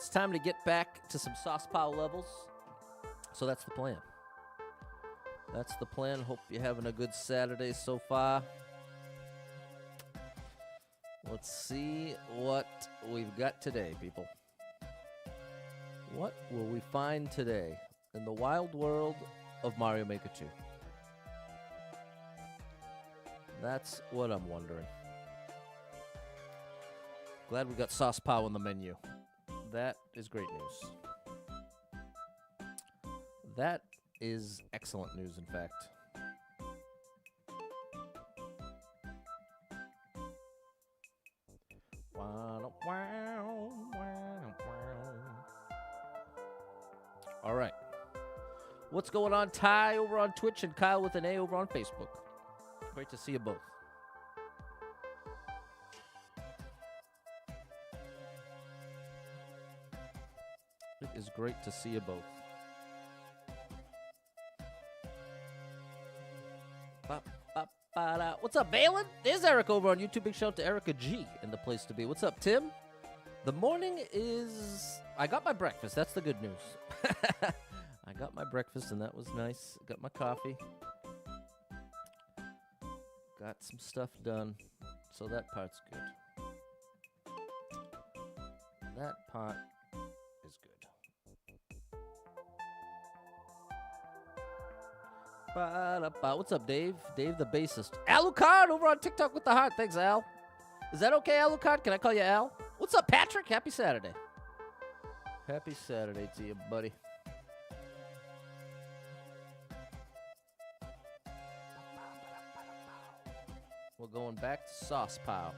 It's time to get back to some SaucePow levels. So that's the plan. That's the plan. Hope you're having a good Saturday so far. Let's see what we've got today, people. What will we find today in the wild world of Mario Maker 2? That's what I'm wondering. Glad we got SaucePow on the menu. That is great news. That is excellent news, in fact. All right. What's going on, Ty over on Twitch and Kyle with an A over on Facebook? Great to see you both. It is great to see you both. What's up, Balin? There's Eric over on YouTube. Big shout out to Erica G in the place to be. What's up, Tim? The morning is... I got my breakfast. That's the good news. I got my breakfast, and that was nice. Got my coffee. Got some stuff done. So that part's good. That part is good. What's up, Dave? Dave the bassist. Alucard over on TikTok with the heart. Thanks, Al. Is that okay, Alucard? Can I call you Al? What's up, Patrick? Happy Saturday. Happy Saturday to you, buddy. We're going back to SaucePow.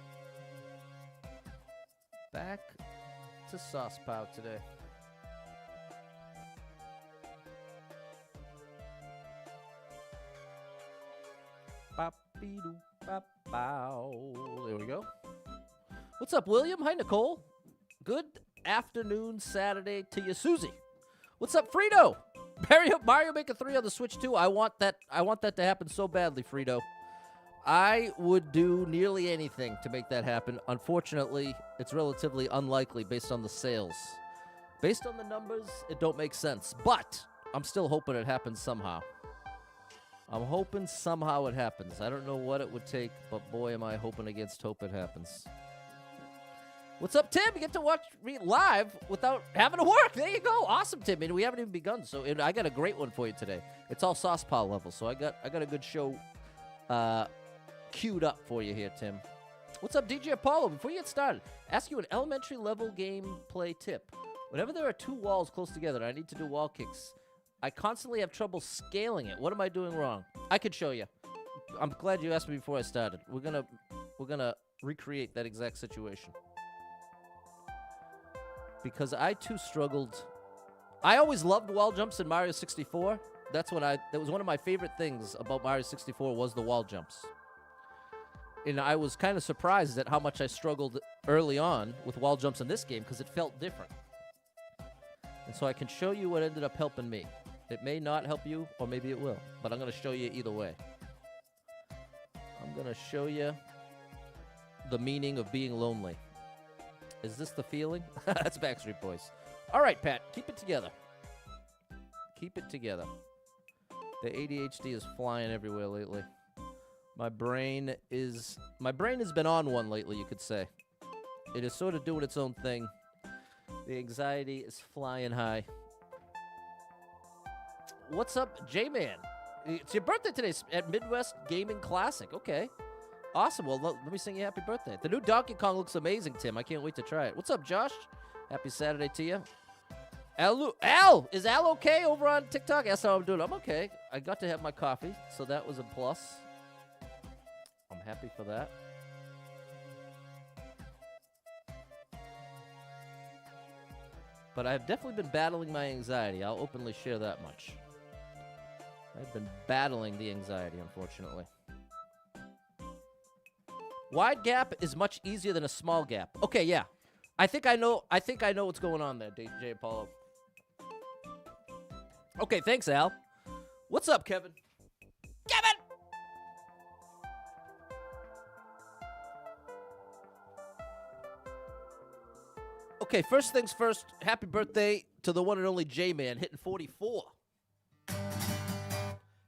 Back to SaucePow today. There we go. What's up, William? Hi, Nicole. Good afternoon, Saturday to you, Susie. What's up, Frito? Mario Maker 3 on the Switch too. I want that to happen so badly, Frito. I would do nearly anything to make that happen. Unfortunately, it's relatively unlikely based on the sales. Based on the numbers, it don't make sense. But I'm still hoping it happens somehow. I'm hoping somehow it happens. I don't know what it would take, but boy, am I hoping against hope it happens. What's up, Tim? You get to watch me live without having to work. There you go. Awesome, Tim. And we haven't even begun, so I got a great one for you today. It's all SaucePow level, so I got a good show queued up for you here, Tim. What's up, DJ Apollo? Before you get started, ask you an elementary level gameplay tip. Whenever there are two walls close together and I need to do wall kicks, I constantly have trouble scaling it. What am I doing wrong? I could show you. I'm glad you asked me before I started. We're gonna recreate that exact situation. Because I too struggled. I always loved wall jumps in Mario 64. That was one of my favorite things about Mario 64 was the wall jumps. And I was kind of surprised at how much I struggled early on with wall jumps in this game because it felt different. And so I can show you what ended up helping me. It may not help you, or maybe it will, but I'm going to show you either way. I'm going to show you the meaning of being lonely. Is this the feeling? That's Backstreet Boys. All right, Pat, keep it together. Keep it together. The ADHD is flying everywhere lately. My brain has been on one lately, you could say. It is sort of doing its own thing. The anxiety is flying high. What's up, J-Man? It's your birthday today at Midwest Gaming Classic. Okay. Awesome. Well, let me sing you happy birthday. The new Donkey Kong looks amazing, Tim. I can't wait to try it. What's up, Josh? Happy Saturday to you. Al! Is Al okay over on TikTok? That's how I'm doing. I'm okay. I got to have my coffee, so that was a plus. I'm happy for that. But I've definitely been battling my anxiety. I'll openly share that much. I've been battling the anxiety, unfortunately. Wide gap is much easier than a small gap. Okay, yeah. I think I know what's going on there, DJ Apollo. Okay, thanks, Al. What's up, Kevin? Kevin! Okay, first things first, happy birthday to the one and only J-Man, hitting 44.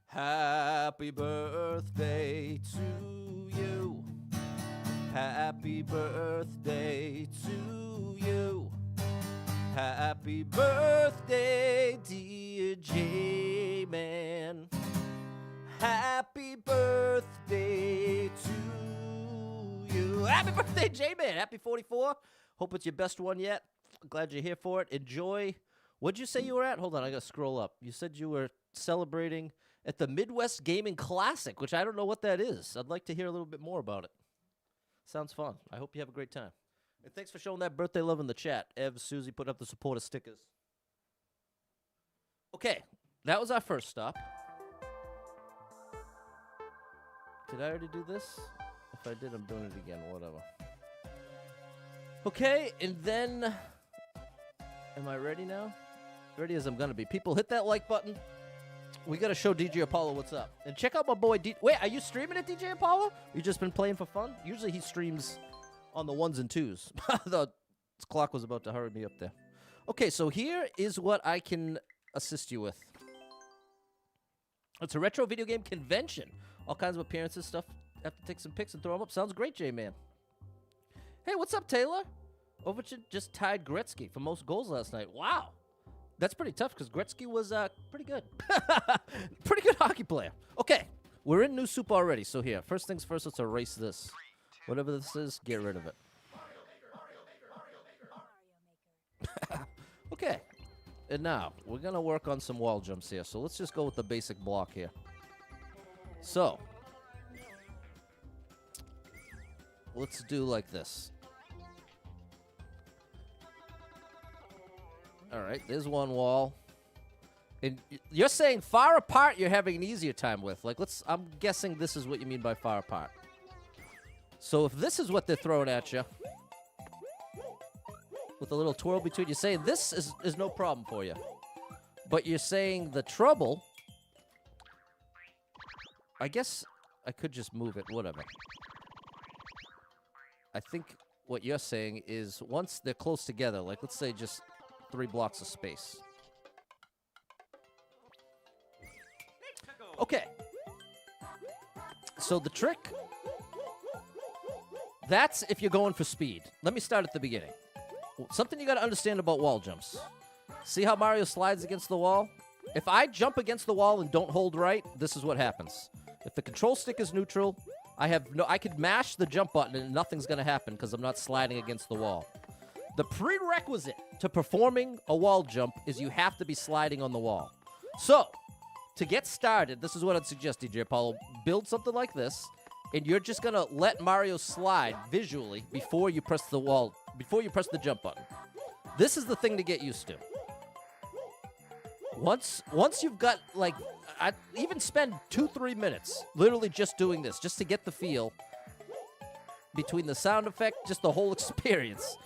Happy birthday to you. Happy birthday to you. Happy birthday, dear J-Man. Happy birthday to you. Happy birthday, J-Man. Happy 44. Hope it's your best one yet. Glad you're here for it. Enjoy. What'd you say you were at? Hold on, I gotta scroll up. You said you were celebrating at the Midwest Gaming Classic, which I don't know what that is. I'd like to hear a little bit more about it. Sounds fun. I hope you have a great time. And thanks for showing that birthday love in the chat. Ev, Susie, put up the supporter stickers. Okay, that was our first stop. Did I already do this? If I did, I'm doing it again. Whatever. Okay, and then... Am I ready now? Ready as I'm gonna be. People, hit that like button. We gotta show DJ Apollo what's up. And check out my boy Wait, are you streaming at DJ Apollo? You just been playing for fun? Usually he streams on the 1s and 2s. The clock was about to hurry me up there. Okay, so here is what I can assist you with. It's a retro video game convention. All kinds of appearances, stuff. Have to take some pics and throw them up. Sounds great, J-Man. Hey, what's up, Taylor? Overton just tied Gretzky for most goals last night. Wow. That's pretty tough because Gretzky was pretty good. Pretty good hockey player. Okay, we're in New Soup already. So here, first things first, let's erase this. Whatever this is, get rid of it. Okay, and now we're going to work on some wall jumps here. So let's just go with the basic block here. So, let's do like this. All right, there's one wall. And you're saying far apart you're having an easier time with. Like, I'm guessing this is what you mean by far apart. So if this is what they're throwing at you, with a little twirl between, you're saying this is no problem for you. But you're saying the trouble, I guess I could just move it, whatever. I think what you're saying is once they're close together, like let's say just 3 blocks of space. Okay. So the trick, that's if you're going for speed. Let me start at the beginning. Something you got to understand about wall jumps. See how Mario slides against the wall? If I jump against the wall and don't hold right, this is what happens. If the control stick is neutral, I could mash the jump button and nothing's going to happen because I'm not sliding against the wall. The prerequisite to performing a wall jump is you have to be sliding on the wall. So, to get started, this is what I'd suggest, DJ Apollo. Build something like this, and you're just going to let Mario slide visually before you press the wall, before you press the jump button. This is the thing to get used to. Once you've got, like, I even spend 2-3 minutes literally just doing this, just to get the feel between the sound effect, just the whole experience.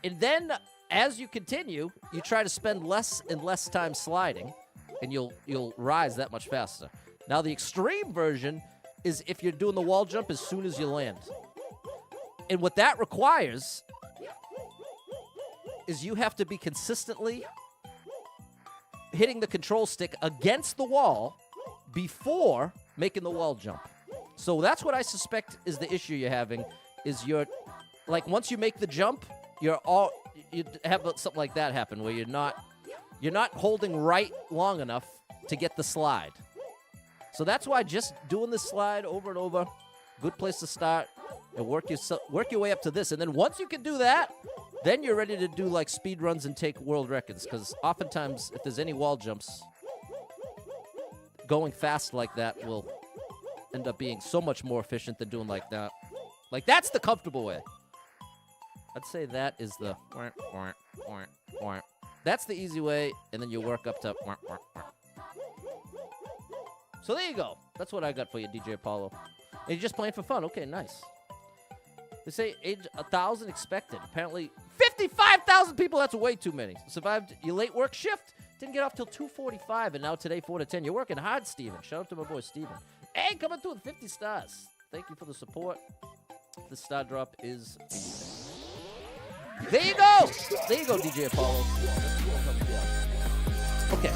And then, as you continue, you try to spend less and less time sliding, and you'll rise that much faster. Now, the extreme version is if you're doing the wall jump as soon as you land. And what that requires is you have to be consistently hitting the control stick against the wall before making the wall jump. So that's what I suspect is the issue you're having, is like, once you make the jump, you have something like that happen where you're not holding right long enough to get the slide. So that's why just doing this slide over and over, good place to start, and work your way up to this. And then once you can do that, then you're ready to do like speed runs and take world records. Because oftentimes, if there's any wall jumps, going fast like that will end up being so much more efficient than doing like that. Like, that's the comfortable way. I'd say that is the... That's the easy way, and then you work up to... So there you go. That's what I got for you, DJ Apollo. And you're just playing for fun. Okay, nice. They say age 1,000 expected. Apparently, 55,000 people. That's way too many. Survived your late work shift. Didn't get off till 2:45, and now today 4 to 10. You're working hard, Steven. Shout out to my boy Steven. Hey, coming through with 50 stars. Thank you for the support. The star drop is easy. There you go. There you go, DJ Apollo. Okay.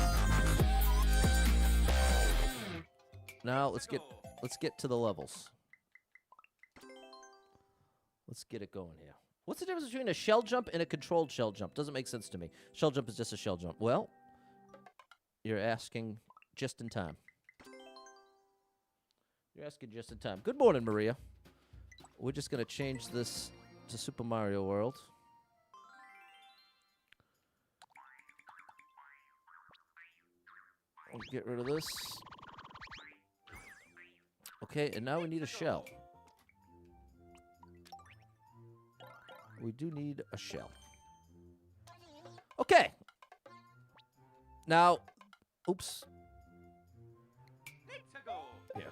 Now let's get to the levels. Let's get it going here. What's the difference between a shell jump and a controlled shell jump? Doesn't make sense to me. Shell jump is just a shell jump. Well, you're asking just in time. You're asking just in time. Good morning, Maria. We're just going to change this to Super Mario World. We'll get rid of this. Okay, and now we need a shell. We do need a shell. Okay. Now, oops. Yeah.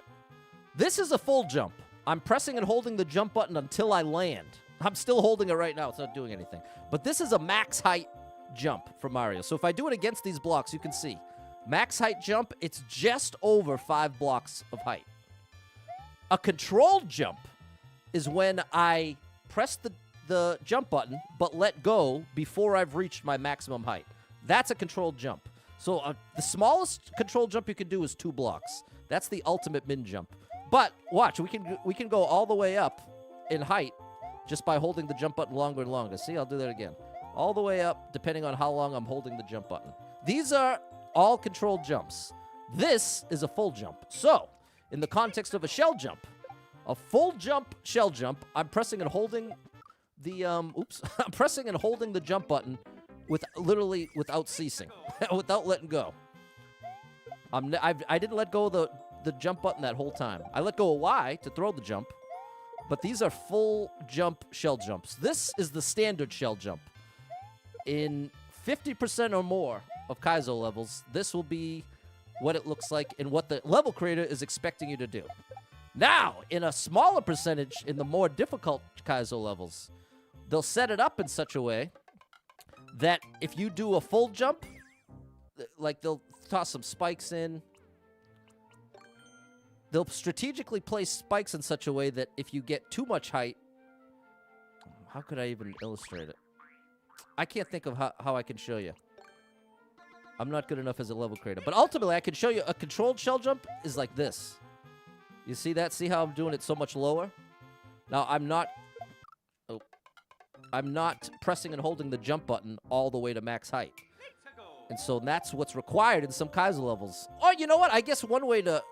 This is a full jump. I'm pressing and holding the jump button until I land. I'm still holding it right now. It's not doing anything. But this is a max height jump for Mario. So if I do it against these blocks, you can see. Max height jump, it's just over 5 blocks of height. A controlled jump is when I press the jump button, but let go before I've reached my maximum height. That's a controlled jump. So the smallest controlled jump you can do is 2 blocks. That's the ultimate min jump. But watch, we can go all the way up in height just by holding the jump button longer and longer. See, I'll do that again. All the way up, depending on how long I'm holding the jump button. These are all controlled jumps. This is a full jump. So, in the context of a shell jump, a full jump shell jump, I'm pressing and holding the I'm pressing and holding the jump button literally without ceasing, without letting go. I didn't let go of the jump button that whole time. I let go of Y to throw the jump, but these are full jump shell jumps. This is the standard shell jump. In 50% or more of Kaizo levels, this will be what it looks like and what the level creator is expecting you to do. Now, in a smaller percentage, in the more difficult Kaizo levels, they'll set it up in such a way that if you do a full jump, like they'll toss some spikes in. They'll strategically place spikes in such a way that if you get too much height, how could I even illustrate it? I can't think of how I can show you. I'm not good enough as a level creator. But ultimately, I can show you a controlled shell jump is like this. You see that? See how I'm doing it so much lower? Now, I'm not pressing and holding the jump button all the way to max height. And so that's what's required in some Kaizo levels. Or you know what? I guess one way to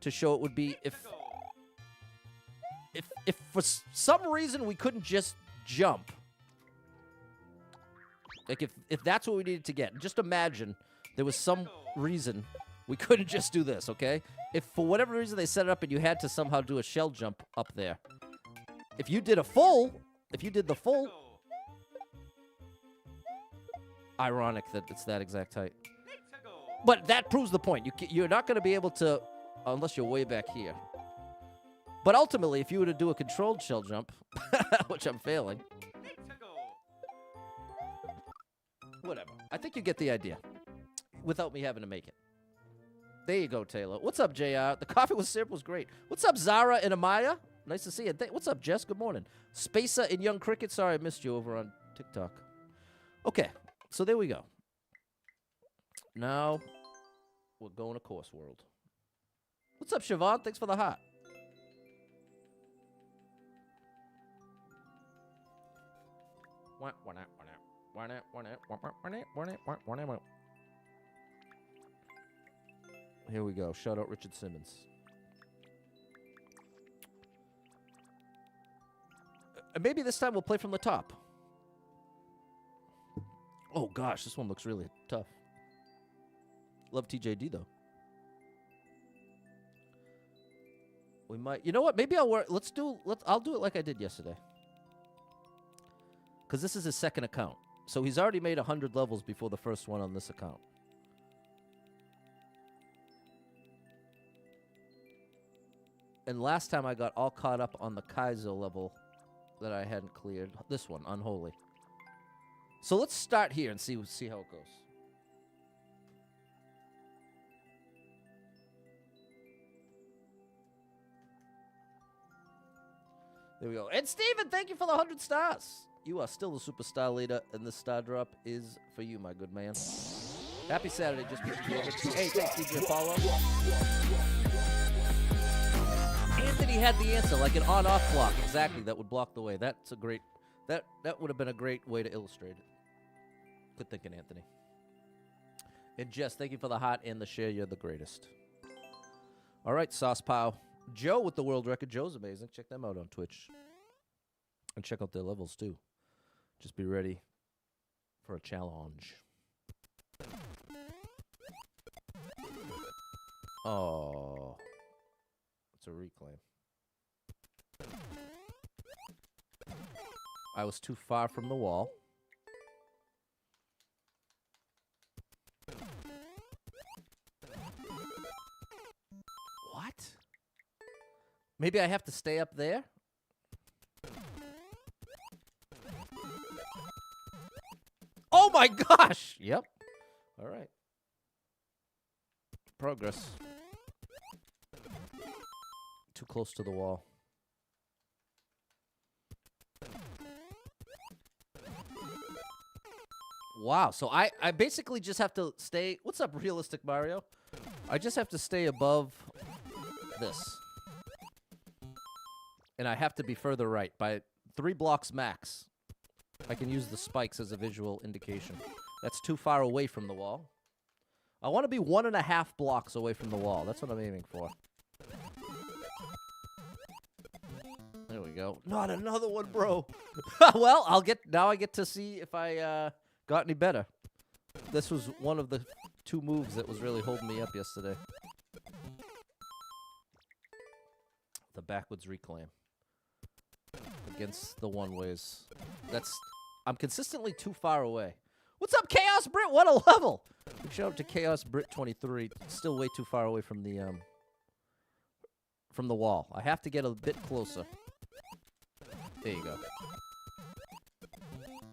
show it would be if for some reason we couldn't just jump. Like if that's what we needed to get. Just imagine there was some reason we couldn't just do this, okay? If for whatever reason they set it up and you had to somehow do a shell jump up there. If you did the full, ironic that it's that exact height. But that proves the point. You're not going to be able to, unless you're way back here. But ultimately, if you were to do a controlled shell jump, which I'm failing, whatever. I think you get the idea, without me having to make it. There you go, Taylor. What's up, JR? The coffee with syrup was great. What's up, Zara and Amaya? Nice to see you. What's up, Jess? Good morning. Spacer and Young Cricket. Sorry I missed you over on TikTok. Okay, so there we go. Now, we're going to Course World. What's up, Siobhan? Thanks for the heart. Here we go. Shout out Richard Simmons. Maybe this time we'll play from the top. Oh gosh, this one looks really tough. Love TJD though. We might. You know what? Maybe I'll work. I'll do it like I did yesterday. Because this is his second account. So he's already made 100 levels before the first one on this account. And last time I got all caught up on the Kaizo level that I hadn't cleared. This one, Unholy. So let's start here and see how it goes. There we go. And Steven, thank you for the 100 stars. you are still the superstar leader, and this star drop is for you, my good man. Happy Saturday, just because you Hey, thanks, DJ Apollo. Anthony had the answer, like an on-off block. Exactly, that would block the way. That's a great... That would have been a great way to illustrate it. Good thinking, Anthony. And Jess, thank you for the heart and the share. You're the greatest. All right, SaucePow. Joe with the world record. Joe's amazing. Check them out on Twitch. And check out their levels, too. Just be ready for a challenge. Oh. It's a reclaim. I was too far from the wall. What? Maybe I have to stay up there? Oh my gosh! Yep. All right. Progress. Too close to the wall. Wow, so I basically just have to stay... What's up, Realistic Mario? I just have to stay above this. And I have to be further right by 3 blocks max. I can use the spikes as a visual indication. That's too far away from the wall. I want to be 1.5 blocks away from the wall. That's what I'm aiming for. There we go. Not another one, bro. Well, now I get to see if I got any better. This was one of the 2 moves that was really holding me up yesterday. The backwards reclaim against the one-ways. I'm consistently too far away. What's up, Chaos Brit? What a level! Big shout out to Chaos Brit 23. Still way too far away from the wall. I have to get a bit closer. There you go.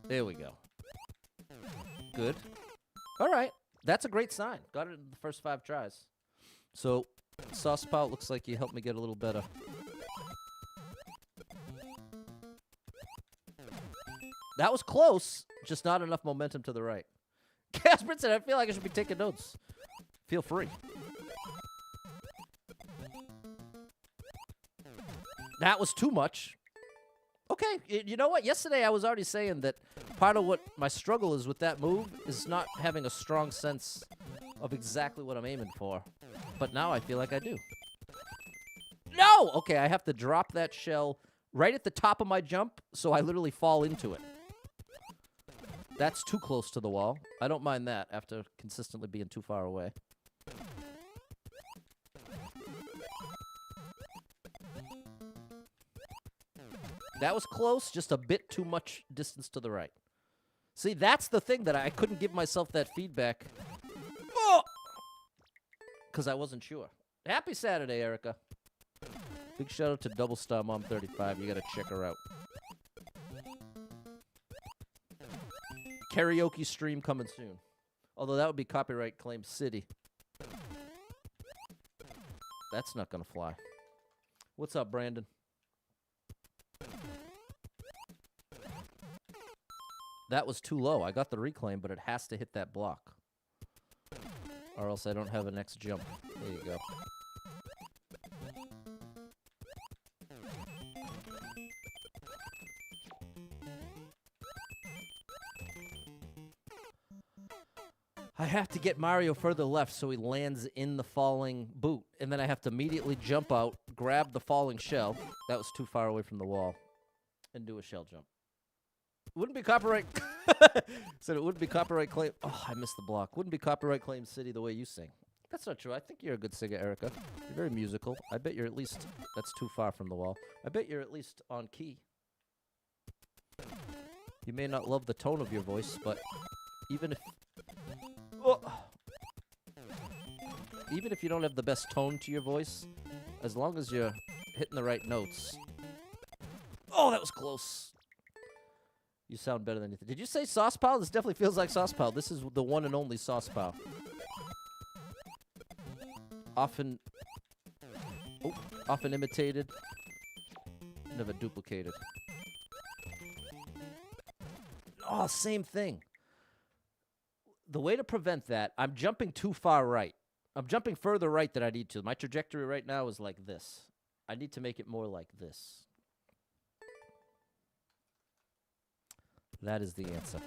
There we go. Good. All right. That's a great sign. Got it in the first 5 tries. So, SaucePow, looks like you helped me get a little better. That was close, just not enough momentum to the right. Casper said, I feel like I should be taking notes. Feel free. That was too much. Okay, you know what? Yesterday I was already saying that part of what my struggle is with that move is not having a strong sense of exactly what I'm aiming for. But now I feel like I do. No! Okay, I have to drop that shell right at the top of my jump, so I literally fall into it. That's too close to the wall. I don't mind that after consistently being too far away. That was close, just a bit too much distance to the right. See, that's the thing that I couldn't give myself that feedback. Because I wasn't sure. Happy Saturday, Erica. Big shout out to Double Star Mom 35. You gotta check her out. Karaoke stream coming soon. Although that would be copyright claim city. That's not gonna fly. What's up, Brandon? That was too low. I got the reclaim, but it has to hit that block. Or else I don't have a next jump. There you go. I have to get Mario further left so he lands in the falling boot. And then I have to immediately jump out, grab the falling shell. That was too far away from the wall. And do a shell jump. Wouldn't be copyright... Said it wouldn't be copyright claim... Oh, I missed the block. Wouldn't be copyright claim city the way you sing. That's not true. I think you're a good singer, Erica. You're very musical. I bet you're at least... That's too far from the wall. I bet you're at least on key. You may not love the tone of your voice, but even if... Oh. Even if you don't have the best tone to your voice, as long as you're hitting the right notes... Oh, that was close. You sound better than you think. Did you say SaucePow? This definitely feels like SaucePow. This is the one and only SaucePow. Often imitated, never duplicated. Oh, same thing. The way to prevent that, I'm jumping too far right. I'm jumping further right than I need to. My trajectory right now is like this. I need to make it more like this. That is the answer.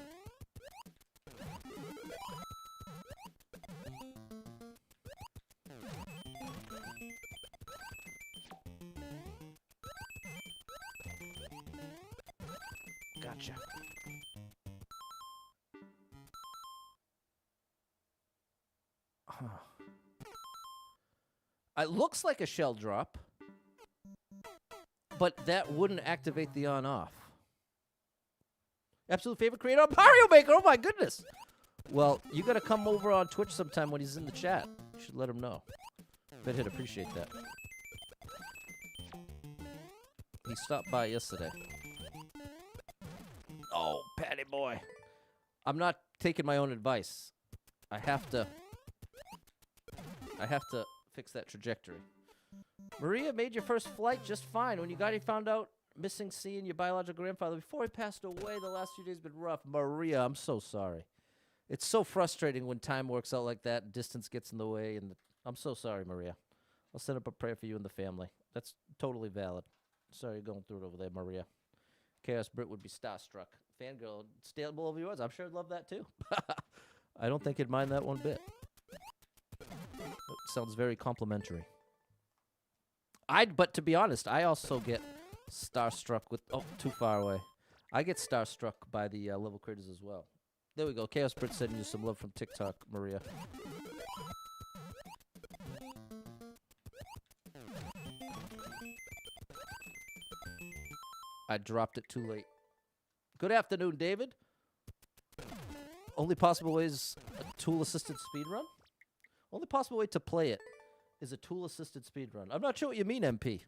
Gotcha. Huh. It looks like a shell drop, but that wouldn't activate the on-off. Absolute favorite creator, Mario Maker. Oh my goodness. Well, you gotta come over on Twitch sometime when he's in the chat. You should let him know. Bet he'd appreciate that. He stopped by yesterday. Oh, Patty boy. I'm not taking my own advice. I have to fix that trajectory. Maria made your first flight just fine. When you got here, found out missing seeing your biological grandfather before he passed away. The last few days been rough. Maria, I'm so sorry. It's so frustrating when time works out like that and distance gets in the way. And I'm so sorry, Maria. I'll send up a prayer for you and the family. That's totally valid. Sorry you're going through it over there, Maria. Chaos Brit would be starstruck. Fangirl, stable of yours. I'm sure I'd love that too. I don't think he'd mind that one bit. It sounds very complimentary. But to be honest, I also get starstruck with... Oh, too far away. I get starstruck by the level creators as well. There we go. Chaos Brit sending you some love from TikTok, Maria. I dropped it too late. Good afternoon, David. Only possible way is a tool-assisted speedrun? Only possible way to play it is a tool-assisted speedrun. I'm not sure what you mean, MP.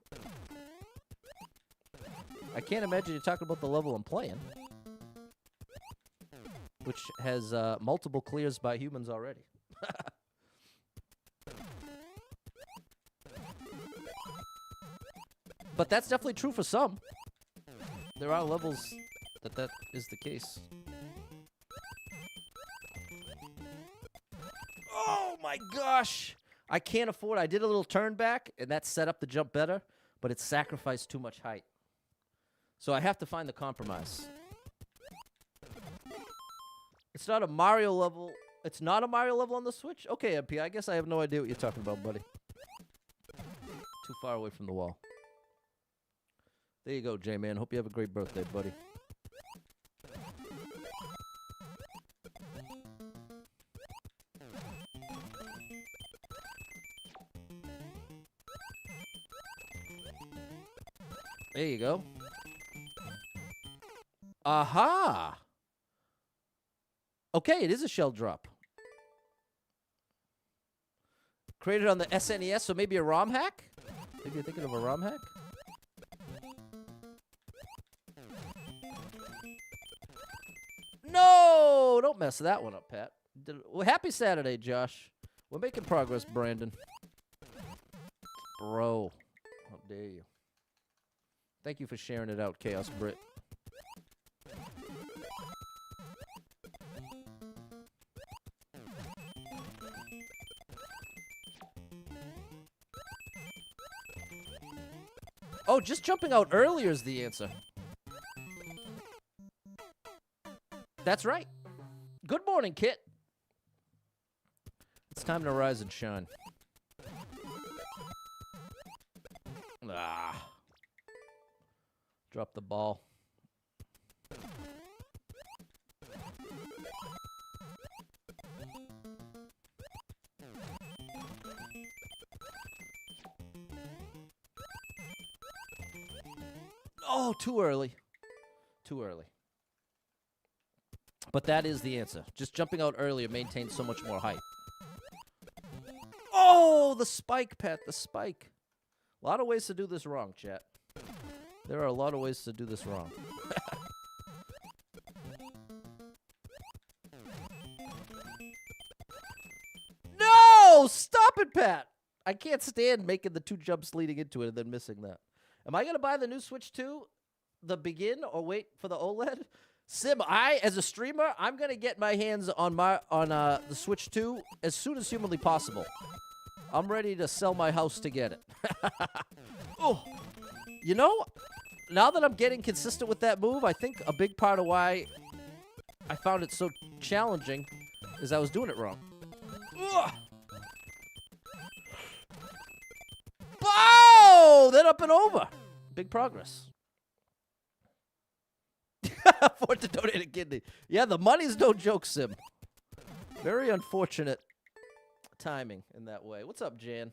I can't imagine you're talking about the level I'm playing, which has multiple clears by humans already. But that's definitely true for some. There are levels that is the case. Oh my gosh! I can't afford it. I did a little turn back, and that set up the jump better, but it sacrificed too much height. So I have to find the compromise. It's not a Mario level. It's not a Mario level on the Switch? Okay, MP, I guess I have no idea what you're talking about, buddy. Too far away from the wall. There you go, J-Man. Hope you have a great birthday, buddy. There you go. Aha! Okay, it is a shell drop. Created on the SNES, so maybe a ROM hack? Maybe you're thinking of a ROM hack? No! Don't mess that one up, Pat. Well, happy Saturday, Josh. We're making progress, Brandon. Bro. How dare you. Thank you for sharing it out, Chaos Brit. Oh, just jumping out earlier is the answer. That's right. Good morning, Kit. It's time to rise and shine. Ah. Drop the ball. Oh, too early. Too early. But that is the answer. Just jumping out earlier maintains so much more height. Oh, the spike, Pat, the spike. A lot of ways to do this wrong, chat. There are a lot of ways to do this wrong. No! Stop it, Pat! I can't stand making the two jumps leading into it and then missing that. Am I going to buy the new Switch 2, the begin, or wait for the OLED? Sim, as a streamer, I'm gonna get my hands on the Switch 2 as soon as humanly possible. I'm ready to sell my house to get it. Oh, you know, now that I'm getting consistent with that move, I think a big part of why I found it so challenging is I was doing it wrong. Ugh. Oh, then up and over. Big progress. Afford to donate a kidney. Yeah, the money's no joke, Sim. Very unfortunate timing in that way. What's up, Jan?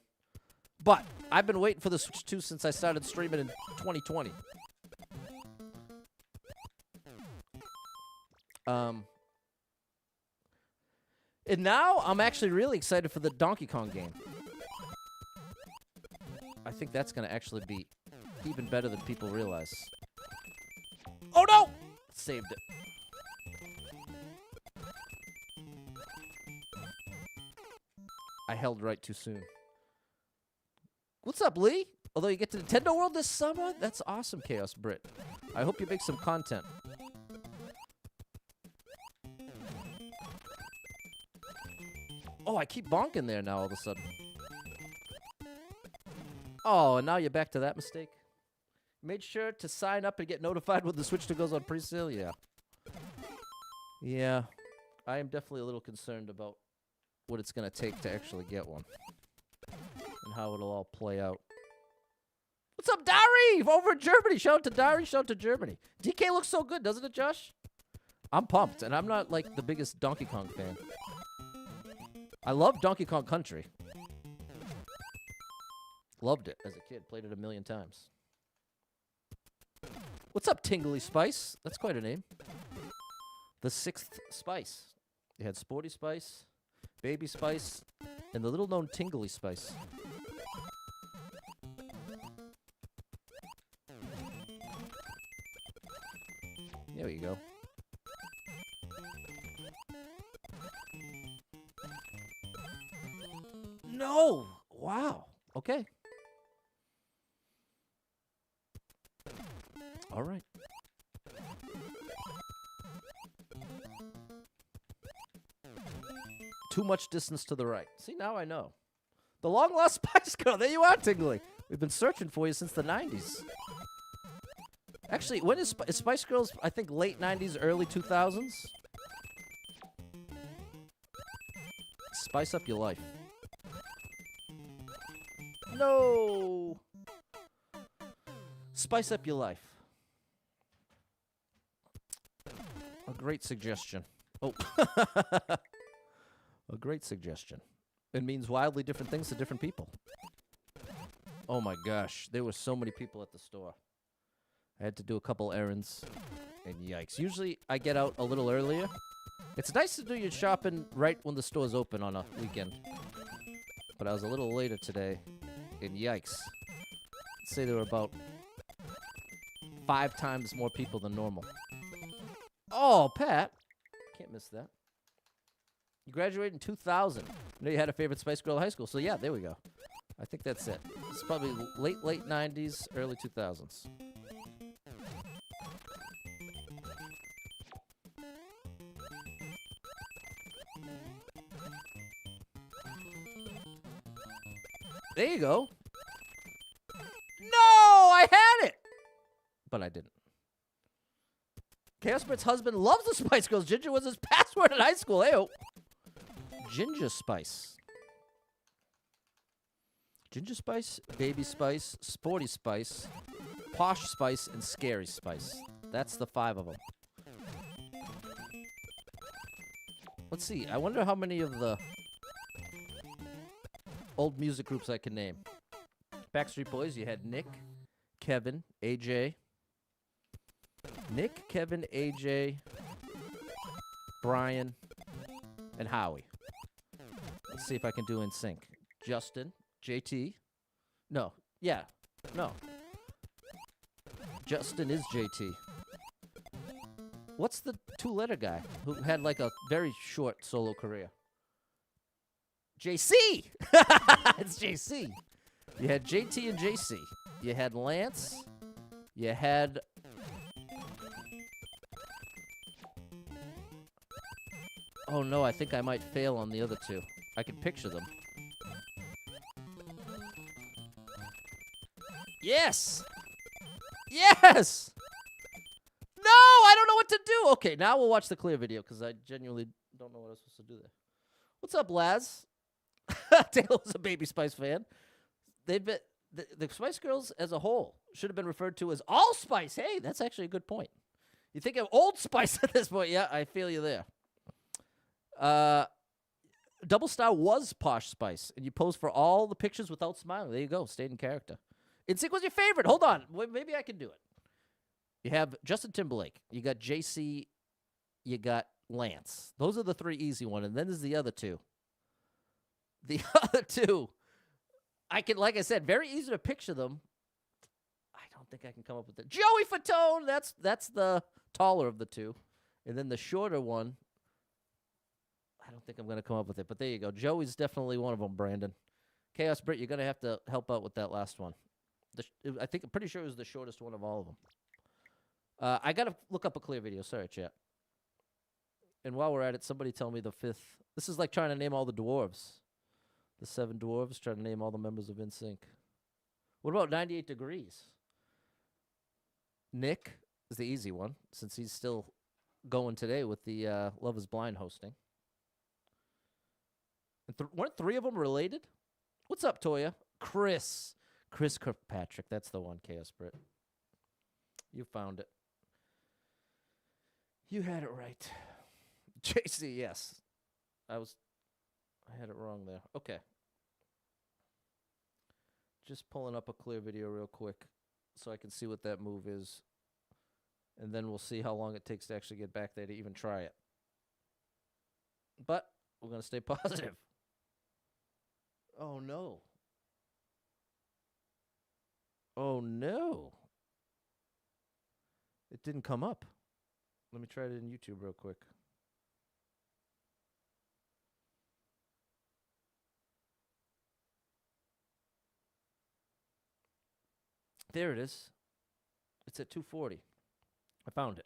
But I've been waiting for the Switch 2 since I started streaming in 2020. And now I'm actually really excited for the Donkey Kong game. I think that's going to actually be even better than people realize. Oh, no! Saved it. I held right too soon. What's up, Lee? Although you get to Nintendo World this summer? That's awesome, Chaos Brit. I hope you make some content. Oh, I keep bonking there now all of a sudden. Oh, and now you're back to that mistake? Made sure to sign up and get notified when the Switch 2 goes on pre-sale? Yeah. Yeah. I am definitely a little concerned about what it's going to take to actually get one. And how it'll all play out. What's up, Dari? Over in Germany. Shout out to Dari. Shout out to Germany. DK looks so good, doesn't it, Josh? I'm pumped, and I'm not, like, the biggest Donkey Kong fan. I love Donkey Kong Country. Loved it as a kid. Played it a million times. What's up, Tingly Spice? That's quite a name. The sixth Spice. You had Sporty Spice, Baby Spice, and the little-known Tingly Spice. There you go. No! Wow. Okay. All right. Too much distance to the right. See, now I know. The long-lost Spice Girl. There you are, Tingly. We've been searching for you since the 90s. Actually, when is Spice Girls, I think, late 90s, early 2000s? Spice up your life. No! Spice up your life. A great suggestion. Oh. A great suggestion. It means wildly different things to different people. Oh my gosh, there were so many people at the store. I had to do a couple errands, and yikes. Usually, I get out a little earlier. It's nice to do your shopping right when the store's open on a weekend. But I was a little later today, and yikes. I'd say there were about 5 times more people than normal. Oh, Pat. Can't miss that. You graduated in 2000. I know you had a favorite Spice Girl in high school, so yeah, there we go. I think that's it. It's probably late 90s, early 2000s. There you go. No, I had it! But I didn't. Chaos Brit's husband loves the Spice Girls. Ginger was his password in high school. Ayo. Ginger Spice. Ginger Spice, Baby Spice, Sporty Spice, Posh Spice, and Scary Spice. That's the 5 of them. Let's see. I wonder how many of the old music groups I can name. Backstreet Boys, you had Nick, Kevin, AJ. Nick, Kevin, AJ, Brian, and Howie. Let's see if I can do NSYNC. Justin, JT. No. Yeah. No. Justin is JT. What's the 2-letter guy who had like a very short solo career? JC! It's JC. You had JT and JC. You had Lance. You had Oh no, I think I might fail on the other two. I can picture them. Yes! Yes! No, I don't know what to do. Okay, now we'll watch the clear video because I genuinely don't know what I'm supposed to do there. What's up, Laz? Taylor was a Baby Spice fan. They've been the Spice Girls as a whole should have been referred to as Allspice. Hey, that's actually a good point. You think of Old Spice at this point? Yeah, I feel you there. Double Star was Posh Spice, and you posed for all the pictures without smiling. There you go, stayed in character. NSYNC was your favorite. Hold on, maybe I can do it. You have Justin Timberlake. You got JC. You got Lance. Those are the three easy ones, and then there's the other two. The other two, I can, like I said, very easy to picture them. I don't think I can come up with it. Joey Fatone, that's the taller of the two. And then the shorter one, I don't think I'm going to come up with it, but there you go. Joey's definitely one of them, Brandon. Chaos Britt, you're going to have to help out with that last one. I'm pretty sure it was the shortest one of all of them. I got to look up a clear video. Sorry, chat. And while we're at it, somebody tell me the fifth. This is like trying to name all the dwarves. The 7 dwarves, trying to name all the members of NSYNC. What about 98 Degrees? Nick is the easy one, since he's still going today with the Love is Blind hosting. And weren't 3 of them related? What's up, Toya? Chris Kirkpatrick. That's the one, Chaos Brit. You found it. You had it right. JC, yes. I had it wrong there. Okay. Just pulling up a clear video real quick so I can see what that move is. And then we'll see how long it takes to actually get back there to even try it. But we're going to stay positive. Oh, no. Oh, no. It didn't come up. Let me try it in YouTube real quick. There it is. It's at 2:40. I found it.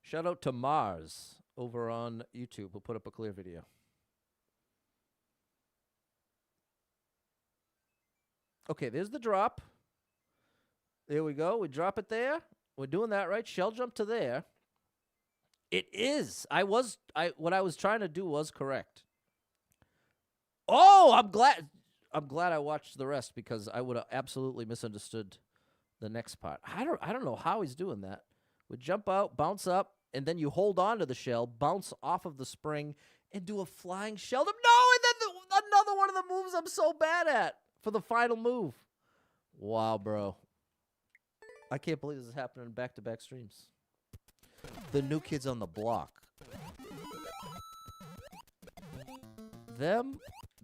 Shout out to Mars over on YouTube who put up a clear video. Okay, there's the drop. There we go. We drop it there. We're doing that right. Shell jump to there. It is. What I was trying to do was correct. Oh, I'm glad I watched the rest because I would have absolutely misunderstood the next part. I don't know how he's doing that. We jump out, bounce up, and then you hold on to the shell, bounce off of the spring, and do a flying shell. No, and then another one of the moves I'm so bad at for the final move. Wow, bro. I can't believe this is happening in back-to-back streams. The New Kids on the Block.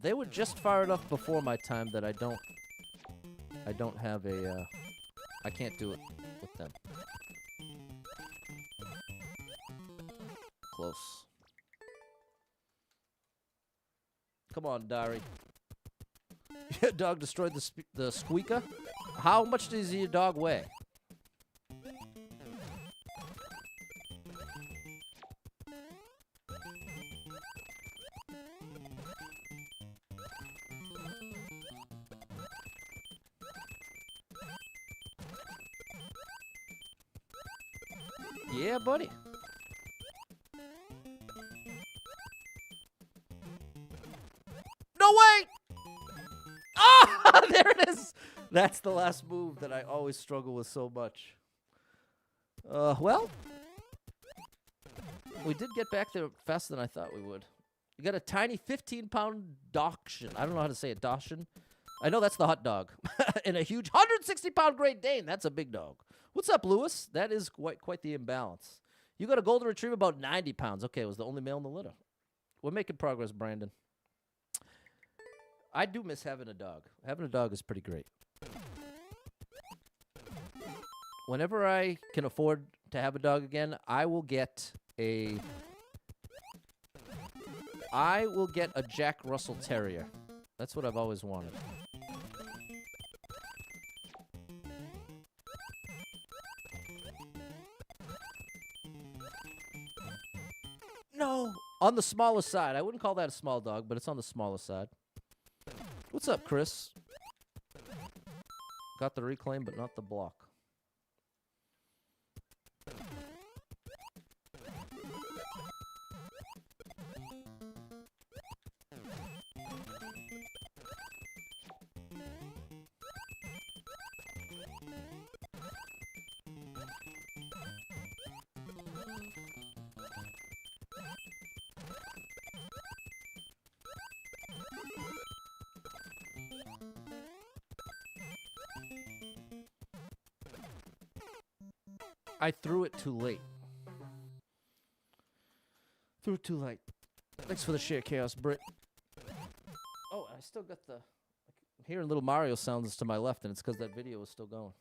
They were just far enough before my time that I don't have a, I can't do it with them. Close. Come on, Dari. Your dog destroyed the squeaker? How much does your dog weigh? Yeah, buddy. No way! Ah, there it is. That's the last move that I always struggle with so much. Well, we did get back there faster than I thought we would. You got a tiny 15-pound Dachshund. I don't know how to say it. Dachshund. I know that's the hot dog. And a huge 160-pound Great Dane. That's a big dog. What's up, Lewis? That is quite the imbalance. You got a golden retriever about 90 pounds. Okay, it was the only male in the litter. We're making progress, Brandon. I do miss having a dog. Having a dog is pretty great. Whenever I can afford to have a dog again, I will get a Jack Russell Terrier. That's what I've always wanted. No. On the smaller side. I wouldn't call that a small dog, but it's on the smaller side. What's up, Chris? Got the reclaim, but not the block. I threw it too late. Threw it too late. Thanks for the share, Chaos Brit. Oh, I still got the... I'm hearing little Mario sounds to my left, and it's because that video is still going.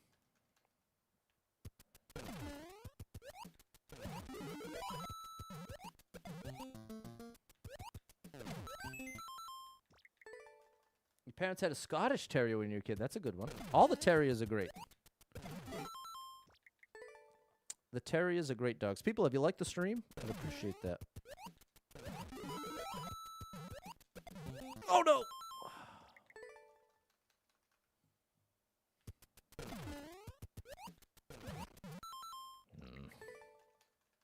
Your parents had a Scottish Terrier when you were a kid. That's a good one. All the Terriers are great. The Terriers are great dogs. People, if you like the stream, I'd appreciate that. Oh, no!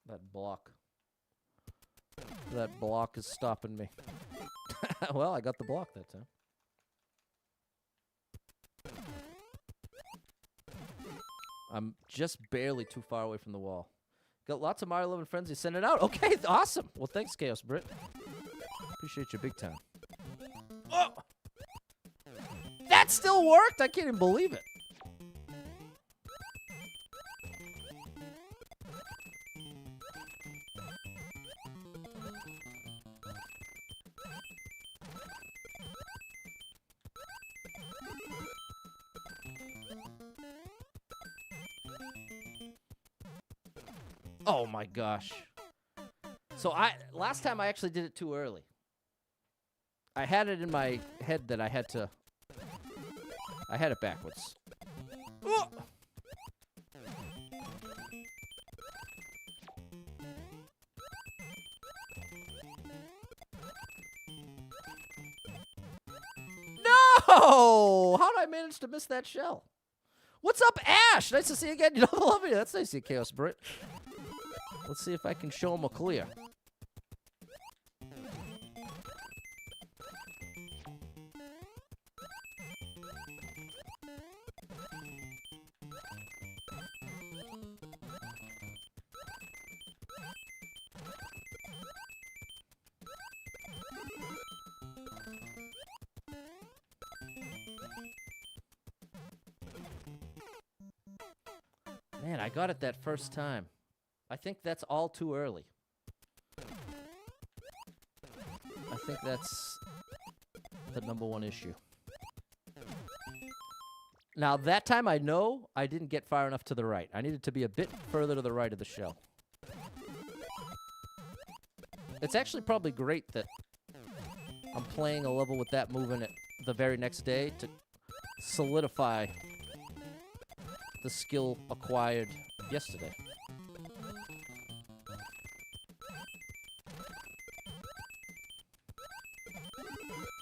That block. That block is stopping me. Well, I got the block that time. I'm just barely too far away from the wall. Got lots of Mario loving friends. You send it out. Okay, awesome. Well, thanks, Chaos Brit. Appreciate you big time. Oh! That still worked? I can't even believe it. Oh my gosh. So last time I actually did it too early. I had it in my head that I had it backwards. Oh! No! How did I manage to miss that shell? What's up, Ash? Nice to see you again. You know, I love you. That's nice to see you, Chaos Brit. Let's see if I can show him a clear. Man, I got it that first time. I think that's all too early. I think that's the #1 issue. Now, that time I know I didn't get far enough to the right. I needed to be a bit further to the right of the shell. It's actually probably great that I'm playing a level with that move in it the very next day to solidify the skill acquired yesterday.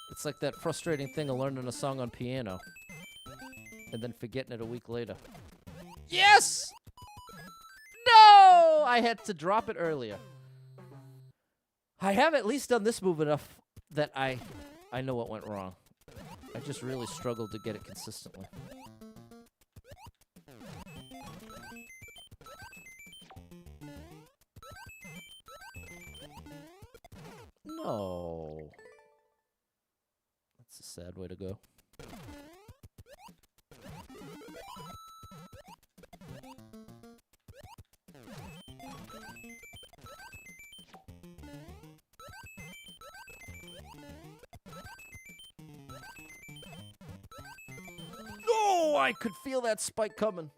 It's like that frustrating thing of learning a song on piano and then forgetting it a week later. Yes! No! I had to drop it earlier. I have at least done this move enough that I know what went wrong. I just really struggled to get it consistently. No. That's a sad way to go. No, I could feel that spike coming.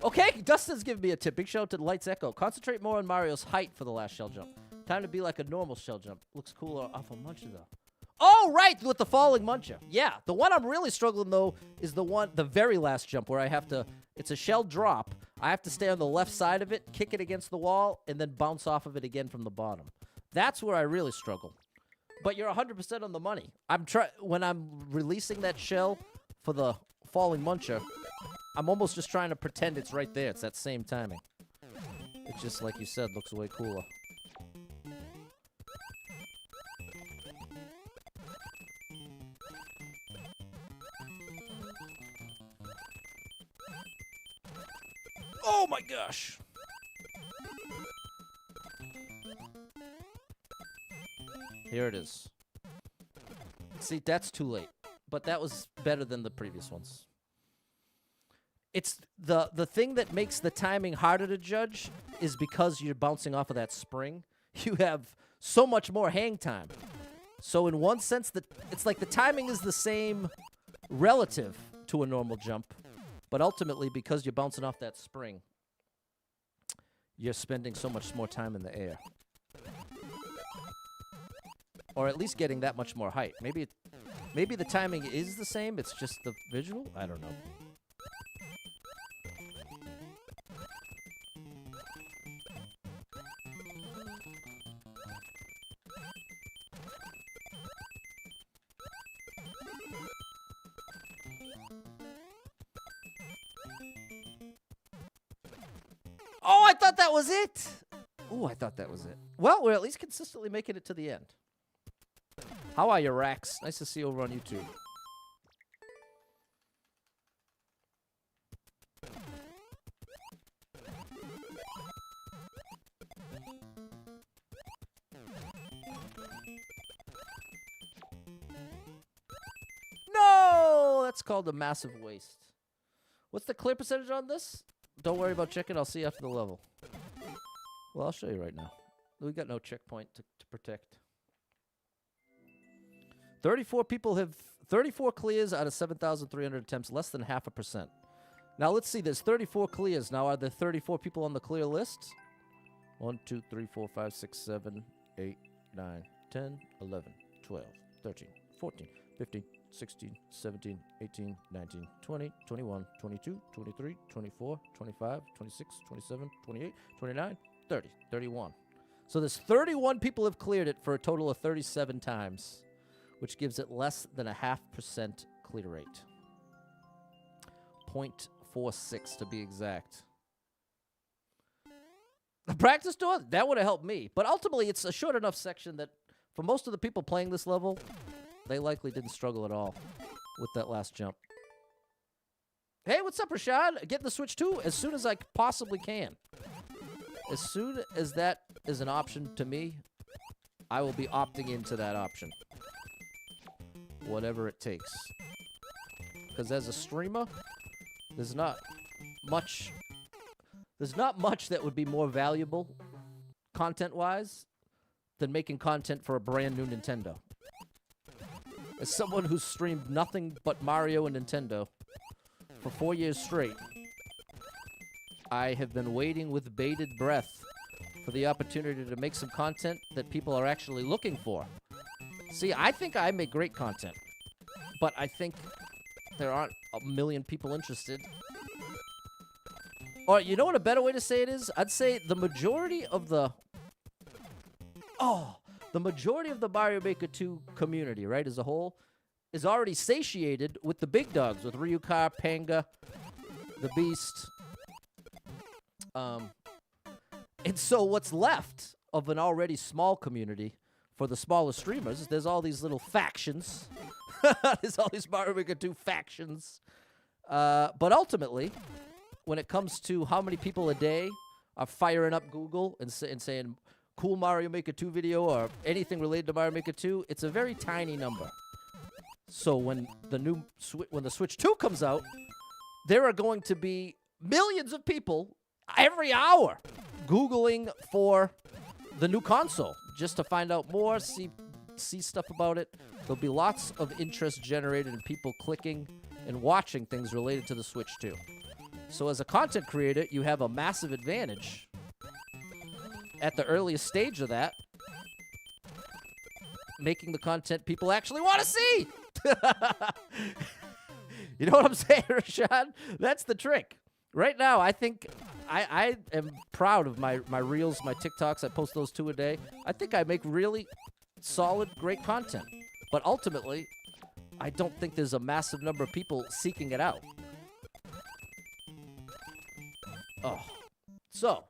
Okay, Dustin's giving me a tip. Big shout out to Lights Echo. Concentrate more on Mario's height for the last shell jump. Time to be like a normal shell jump. Looks cooler off a muncher, though. Oh, right, with the falling muncher. Yeah, the one I'm really struggling, though, is the very last jump where I have to... It's a shell drop. I have to stay on the left side of it, kick it against the wall, and then bounce off of it again from the bottom. That's where I really struggle. But you're 100% on the money. When I'm releasing that shell for the falling muncher, I'm almost just trying to pretend it's right there. It's that same timing. It just, like you said, looks way cooler. Oh my gosh! Here it is. See, that's too late. But that was better than the previous ones. It's the thing that makes the timing harder to judge is because you're bouncing off of that spring. You have so much more hang time. So in one sense, it's like the timing is the same relative to a normal jump. But ultimately, because you're bouncing off that spring, you're spending so much more time in the air. Or at least getting that much more height. Maybe the timing is the same, it's just the visual? I don't know. Oh, I thought that was it! Oh, I thought that was it. Well, we're at least consistently making it to the end. How are you, Rax? Nice to see you over on YouTube. No! That's called a massive waste. What's the clear percentage on this? Don't worry about checking. I'll see you after the level. Well, I'll show you right now. We got no checkpoint to protect. 34 people have 34 clears out of 7,300 attempts, less than 0.5%. Now let's see. There's 34 clears. Now are there 34 people on the clear list? 1, 2, 3, 4, 5, 6, 7, 8, 9, 10, 11, 12, 13, 14, 15, 16, 17, 18, 19, 20, 21, 22, 23, 24, 25, 26, 27, 28, 29, 30, 31. So there's 31 people have cleared it for a total of 37 times, which gives it less than a 0.5% clear rate. 0.46 to be exact. The practice door, that would have helped me. But ultimately, it's a short enough section that for most of the people playing this level, they likely didn't struggle at all with that last jump. Hey, what's up, Rashad? Getting the Switch 2 as soon as I possibly can. As soon as that is an option to me, I will be opting into that option. Whatever it takes. Because as a streamer, there's not much that would be more valuable content-wise than making content for a brand new Nintendo. As someone who's streamed nothing but Mario and Nintendo for 4 years straight, I have been waiting with bated breath for the opportunity to make some content that people are actually looking for. See, I think I make great content, but I think there aren't a million people interested. Or you know what a better way to say it is? I'd say the majority of the Mario Maker 2 community, right, as a whole, is already satiated with the big dogs, with Ryuka, Panga, the Beast. And so what's left of an already small community for the smaller streamers, there's all these little factions. There's all these Mario Maker 2 factions. But ultimately, when it comes to how many people a day are firing up Google and saying, cool Mario Maker 2 video or anything related to Mario Maker 2, it's a very tiny number. So when the Switch 2 comes out, there are going to be millions of people every hour Googling for the new console just to find out more, see stuff about it. There'll be lots of interest generated in people clicking and watching things related to the Switch 2. So as a content creator, you have a massive advantage at the earliest stage of that, making the content people actually want to see. You know what I'm saying, Rashad? That's the trick. Right now, I think I am proud of my reels, my TikToks. I post those 2 a day. I think I make really solid, great content. But ultimately, I don't think there's a massive number of people seeking it out. Oh. So,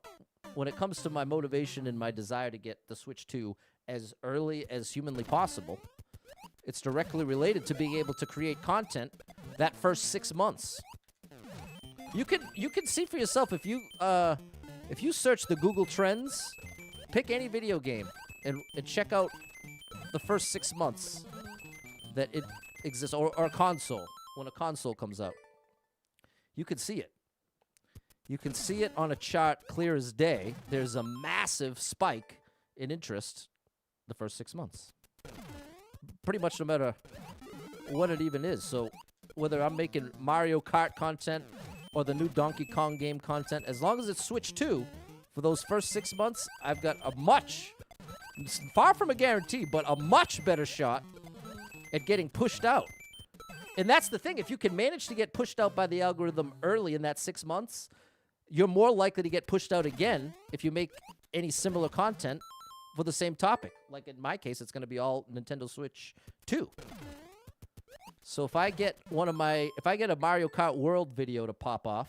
when it comes to my motivation and my desire to get the Switch 2 as early as humanly possible, it's directly related to being able to create content that first 6 months. You can see for yourself if you search the Google Trends, pick any video game and check out the first 6 months that it exists, or a console, when a console comes out. You can see it. You can see it on a chart clear as day. There's a massive spike in interest the first 6 months. Pretty much no matter what it even is. So whether I'm making Mario Kart content or the new Donkey Kong game content, as long as it's Switch 2, for those first 6 months, I've got a much, far from a guarantee, but a much better shot at getting pushed out. And that's the thing. If you can manage to get pushed out by the algorithm early in that 6 months, you're more likely to get pushed out again if you make any similar content for the same topic. Like in my case, it's going to be all Nintendo Switch 2. So if I get a Mario Kart World video to pop off,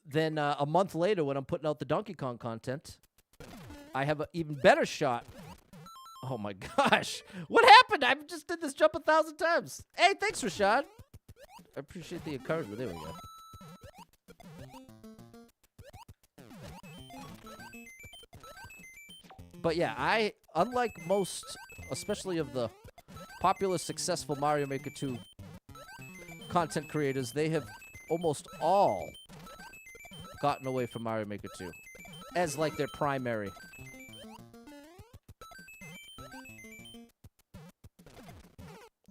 then a month later when I'm putting out the Donkey Kong content, I have an even better shot. Oh my gosh. What happened? I just did this jump 1,000 times. Hey, thanks, Rashad. I appreciate the encouragement. There we go. But yeah, unlike most, especially of the popular, successful Mario Maker 2 content creators, they have almost all gotten away from Mario Maker 2 as like their primary.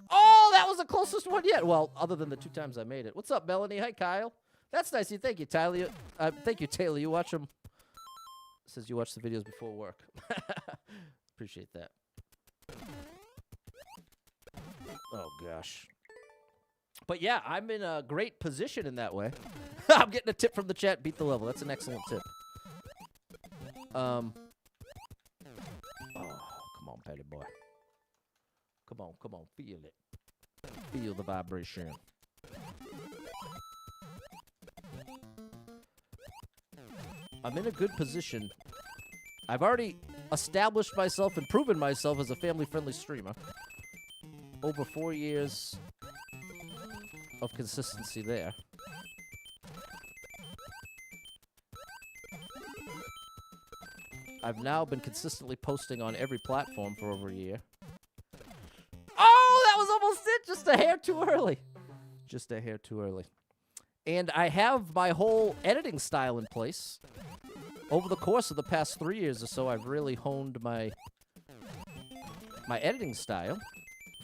Oh, that was the closest one yet. Well, other than the 2 times I made it. What's up, Melanie? Hi, Kyle. That's nice. Thank you, Tyler. Thank you, Taylor. You watch them. Says you watch the videos before work. Appreciate that. Oh, gosh. But yeah, I'm in a great position in that way. I'm getting a tip from the chat. Beat the level. That's an excellent tip. Oh, come on, Patty boy. Come on. Feel it. Feel the vibration. I'm in a good position. I've already established myself and proven myself as a family-friendly streamer. Over 4 years of consistency there. I've now been consistently posting on every platform for over a year. Oh, that was almost it! Just a hair too early. Just a hair too early. And I have my whole editing style in place. Over the course of the past 3 years or so, I've really honed my editing style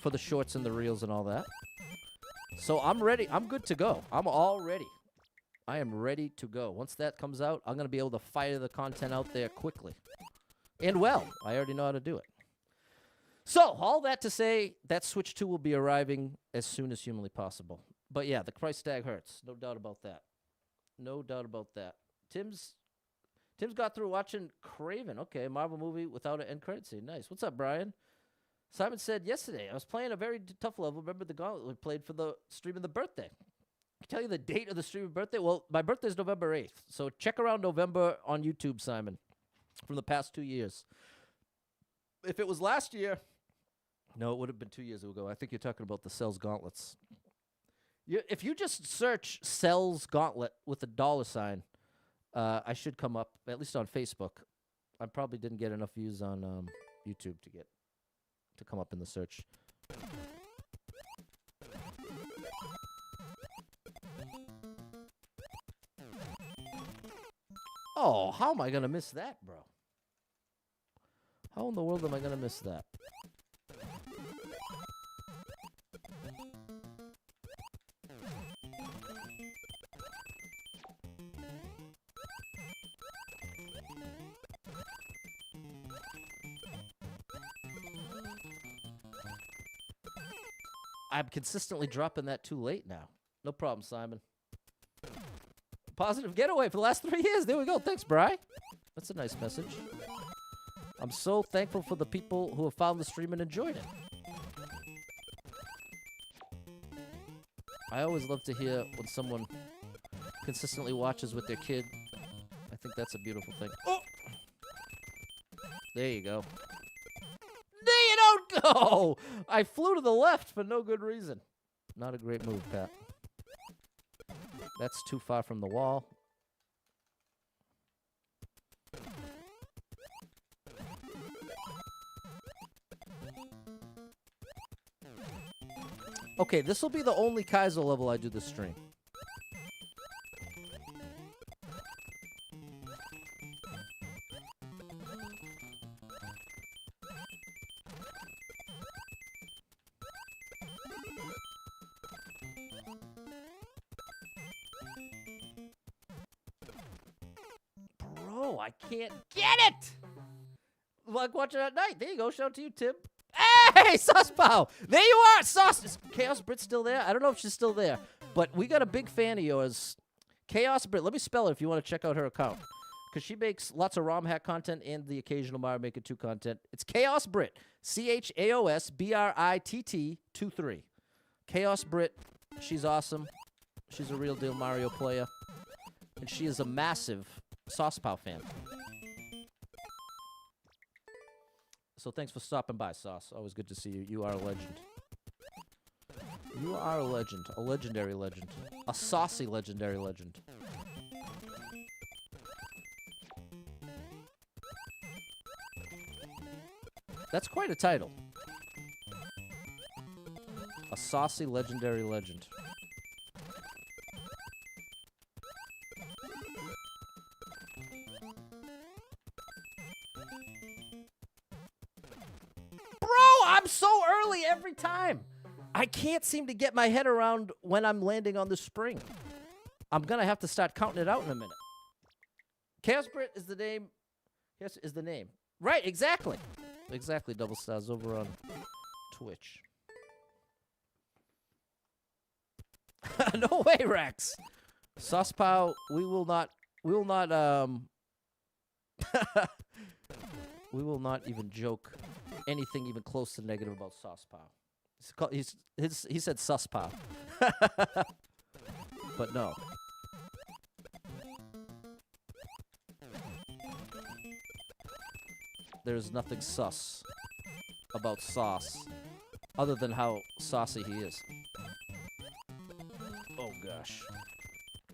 for the shorts and the reels and all that. So I'm ready. I'm good to go. I'm all ready. I am ready to go. Once that comes out, I'm going to be able to fire the content out there quickly. And well, I already know how to do it. So, all that to say, that Switch 2 will be arriving as soon as humanly possible. But yeah, the price tag hurts. No doubt about that. No doubt about that. Tim's got through watching Craven. Okay, Marvel movie without an end credit scene. Nice. What's up, Brian? Simon said, yesterday, I was playing a very tough level. Remember the gauntlet we played for the stream of the birthday? Can I tell you the date of the stream of birthday? Well, my birthday is November 8th. So check around November on YouTube, Simon, from the past 2 years. If it was last year, no, it would have been 2 years ago. I think you're talking about the Cells Gauntlets. If you just search Cells Gauntlet with a $, I should come up, at least on Facebook. I probably didn't get enough views on YouTube to come up in the search. Oh, how am I going to miss that, bro? How in the world am I going to miss that? I'm consistently dropping that too late now. No problem, Simon. Positive getaway for the last 3 years. There we go. Thanks, Bri. That's a nice message. I'm so thankful for the people who have found the stream and enjoyed it. I always love to hear when someone consistently watches with their kid. I think that's a beautiful thing. Oh! There you go. There you don't go! I flew to the left for no good reason. Not a great move, Pat. That's too far from the wall. Okay, this will be the only Kaizo level I do this stream. Bro, I can't get it! Like watching at night. There you go. Shout out to you, Tim. Hey, SaucePow! There you are! Sauce! Is Chaos Brit still there? I don't know if she's still there. But we got a big fan of yours. Chaos Brit. Let me spell it if you want to check out her account. Because she makes lots of ROM hack content and the occasional Mario Maker 2 content. It's Chaos Brit. CHAOSBRITT23. Chaos Brit. She's awesome. She's a real deal Mario player. And she is a massive SaucePow fan. So thanks for stopping by, Sauce. Always good to see you. You are a legend. You are a legend. A legendary legend. A saucy legendary legend. That's quite a title. A saucy legendary legend. I'm so early every time. I can't seem to get my head around when I'm landing on the spring. I'm going to have to start counting it out in a minute. Chaos Brit is the name. Chaos is the name. Right, exactly. Exactly, Double Stars over on Twitch. No way, Rex. SaucePow, we will not we will not even joke anything even close to negative about SaucePow. He said SaucePow. But no. There's nothing sus about Sauce other than how saucy he is. Oh gosh.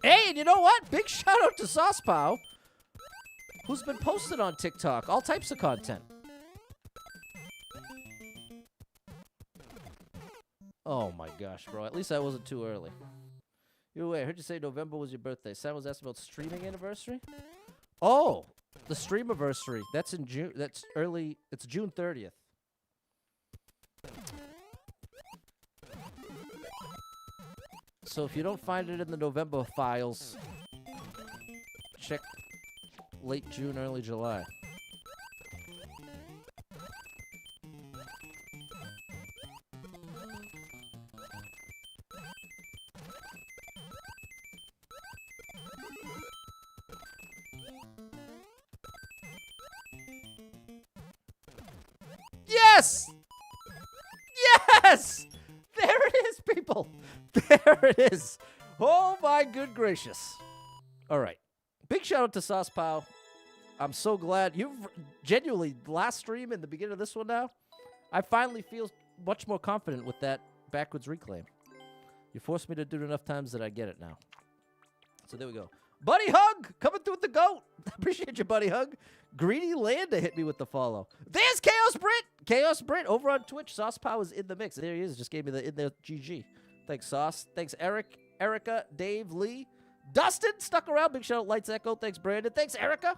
Hey, and you know what? Big shout out to SaucePow, who's been posted on TikTok. All types of content. Oh my gosh, bro. At least I wasn't too early. You're away. I heard you say November was your birthday. Sam was asking about streaming anniversary? Oh, the stream anniversary. That's in June. That's early. It's June 30th. So if you don't find it in the November files, check late June, early July. Yes! Yes! There it is, people. There it is. Oh, my good gracious. All right. Big shout out to SaucePow. I'm so glad. You've genuinely, last stream and the beginning of this one now, I finally feel much more confident with that backwards reclaim. You forced me to do it enough times that I get it now. So there we go. Buddy Hug coming through with the GOAT. Appreciate you, Buddy Hug. Greedy Landa hit me with the follow. There's Chaos Brit. Chaos Brit over on Twitch. SaucePow is in the mix. There he is. Just gave me the in there GG. Thanks, Sauce. Thanks, Eric, Erica, Dave, Lee. Dustin stuck around. Big shout out, Lights Echo. Thanks, Brandon. Thanks, Erica.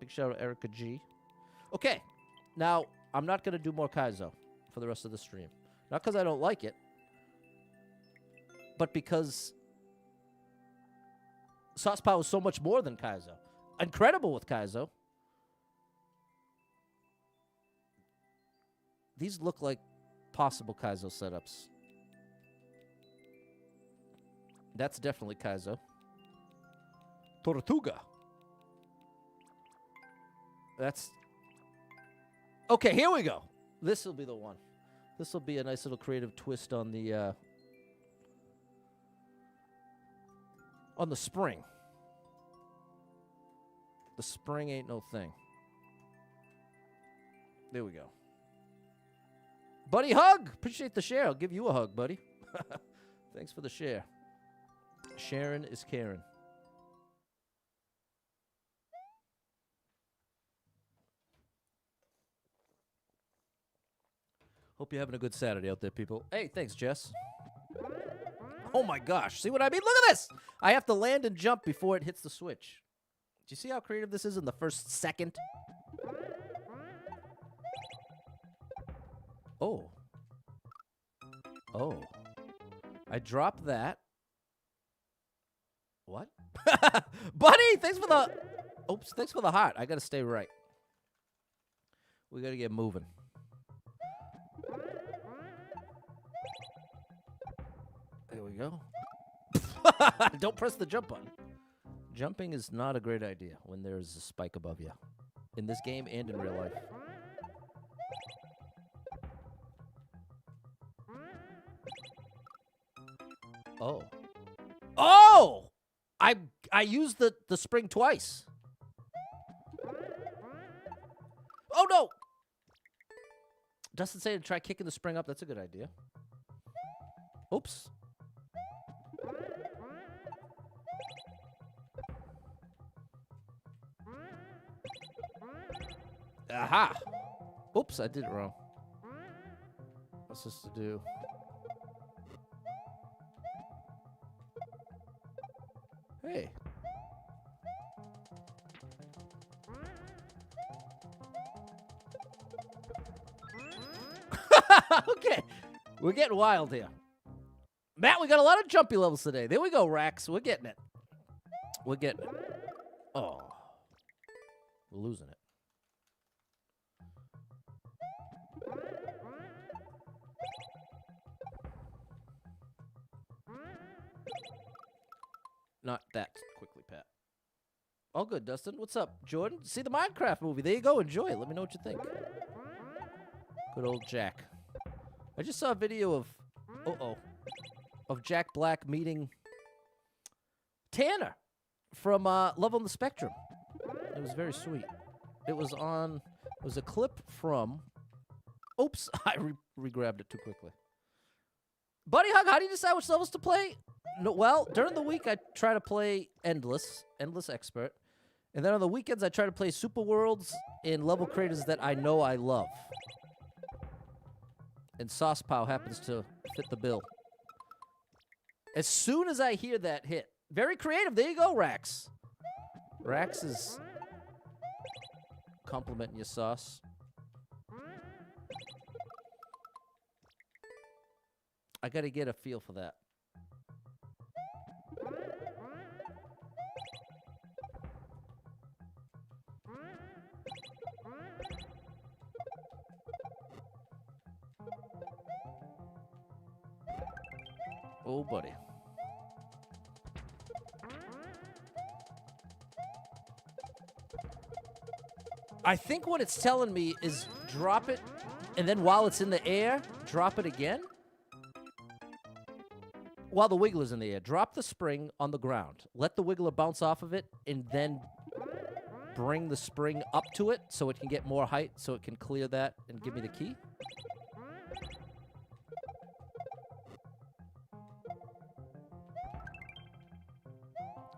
Big shout out, Erica G. Okay. Now, I'm not going to do more Kaizo for the rest of the stream. Not because I don't like it, but because SaucePow is so much more than Kaizo. Incredible with Kaizo. These look like possible Kaizo setups. That's definitely Kaizo. Tortuga. That's... Okay, here we go. This will be the one. This will be a nice little creative twist on the spring. The spring ain't no thing. There we go. Buddy hug! Appreciate the share. I'll give you a hug, buddy. Thanks for the share. Sharon is Karen. Hope you're having a good Saturday out there, people. Hey, thanks, Jess. Oh my gosh. See what I mean? Look at this! I have to land and jump before it hits the switch. Do you see how creative this is in the first second? Oh. Oh. I dropped that. What? Buddy, thanks for the... Oops, thanks for the heart. I gotta stay right. We gotta get moving. There we go. Don't press the jump button. Jumping is not a great idea when there's a spike above you. In this game and in real life. Oh. Oh! I used the spring twice. Oh no! Dustin said to try kicking the spring up. That's a good idea. Oops. Aha! Oops, I did it wrong. What's this to do? Hey. Okay. We're getting wild here. Matt, we got a lot of jumpy levels today. There we go, Rax. We're getting it. We're getting it. Oh. We're losing it. Not that quickly, Pat. All good, Dustin. What's up, Jordan? See the Minecraft movie. There you go. Enjoy it. Let me know what you think. Good old Jack. I just saw a video of... of Jack Black meeting Tanner from Love on the Spectrum. It was very sweet. It was on... It was a clip from... Oops. I re-grabbed it too quickly. Buddy Hug, how do you decide which levels to play? No, well, during the week, I try to play Endless Expert. And then on the weekends, I try to play Super Worlds in level creators that I know I love. And SaucePow happens to fit the bill. As soon as I hear that hit. Very creative. There you go, Rax. Rax is complimenting your sauce. I gotta get a feel for that. Oh, buddy. I think what it's telling me is drop it, and then while it's in the air, drop it again. While the wiggler's in the air, drop the spring on the ground. Let the wiggler bounce off of it, and then bring the spring up to it so it can get more height, so it can clear that and give me the key.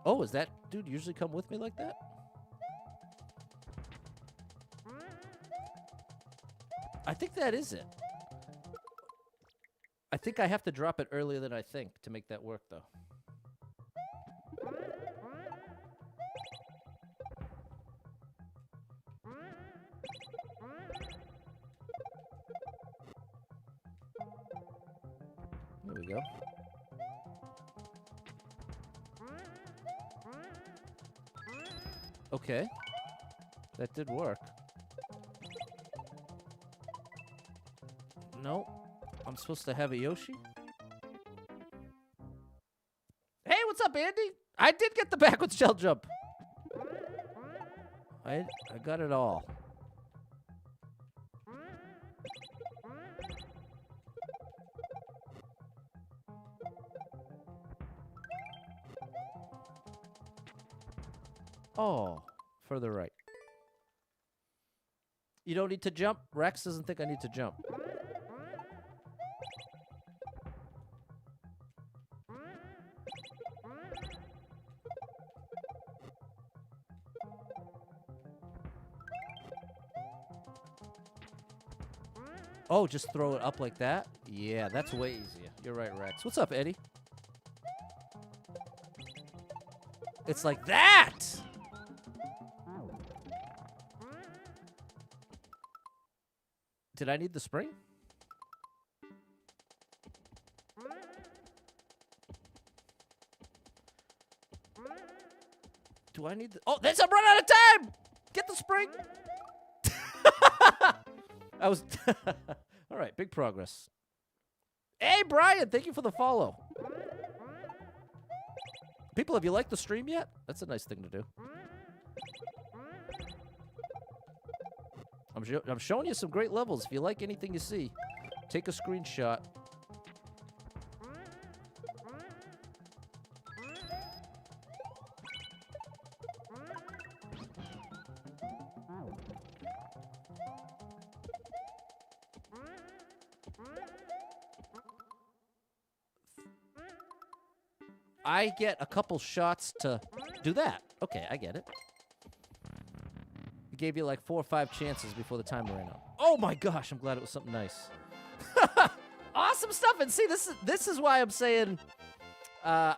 Oh, is that dude usually come with me like that? I think that is it. I think I have to drop it earlier than I think to make that work, though. There we go. Okay. That did work. No. I'm supposed to have a Yoshi? Hey, Andy? I did get the backwards shell jump. I got it all. Oh, further right. You don't need to jump? Rex doesn't think I need to jump. Oh, just throw it up like that? Yeah, that's way easier. You're right, Rex. What's up, Eddie? It's like that! Did I need the spring? Do I need the... Oh, there's a run out of time! Get the spring! I was... All right, big progress. Hey, Brian, thank you for the follow. People, have you liked the stream yet? That's a nice thing to do. I'm showing you some great levels. If you like anything you see, take a screenshot. I get a couple shots to do that. Okay, I get it. It gave you like 4 or 5 chances before the timer ran out. Oh my gosh, I'm glad it was something nice. Awesome stuff. And see, this is why I'm saying I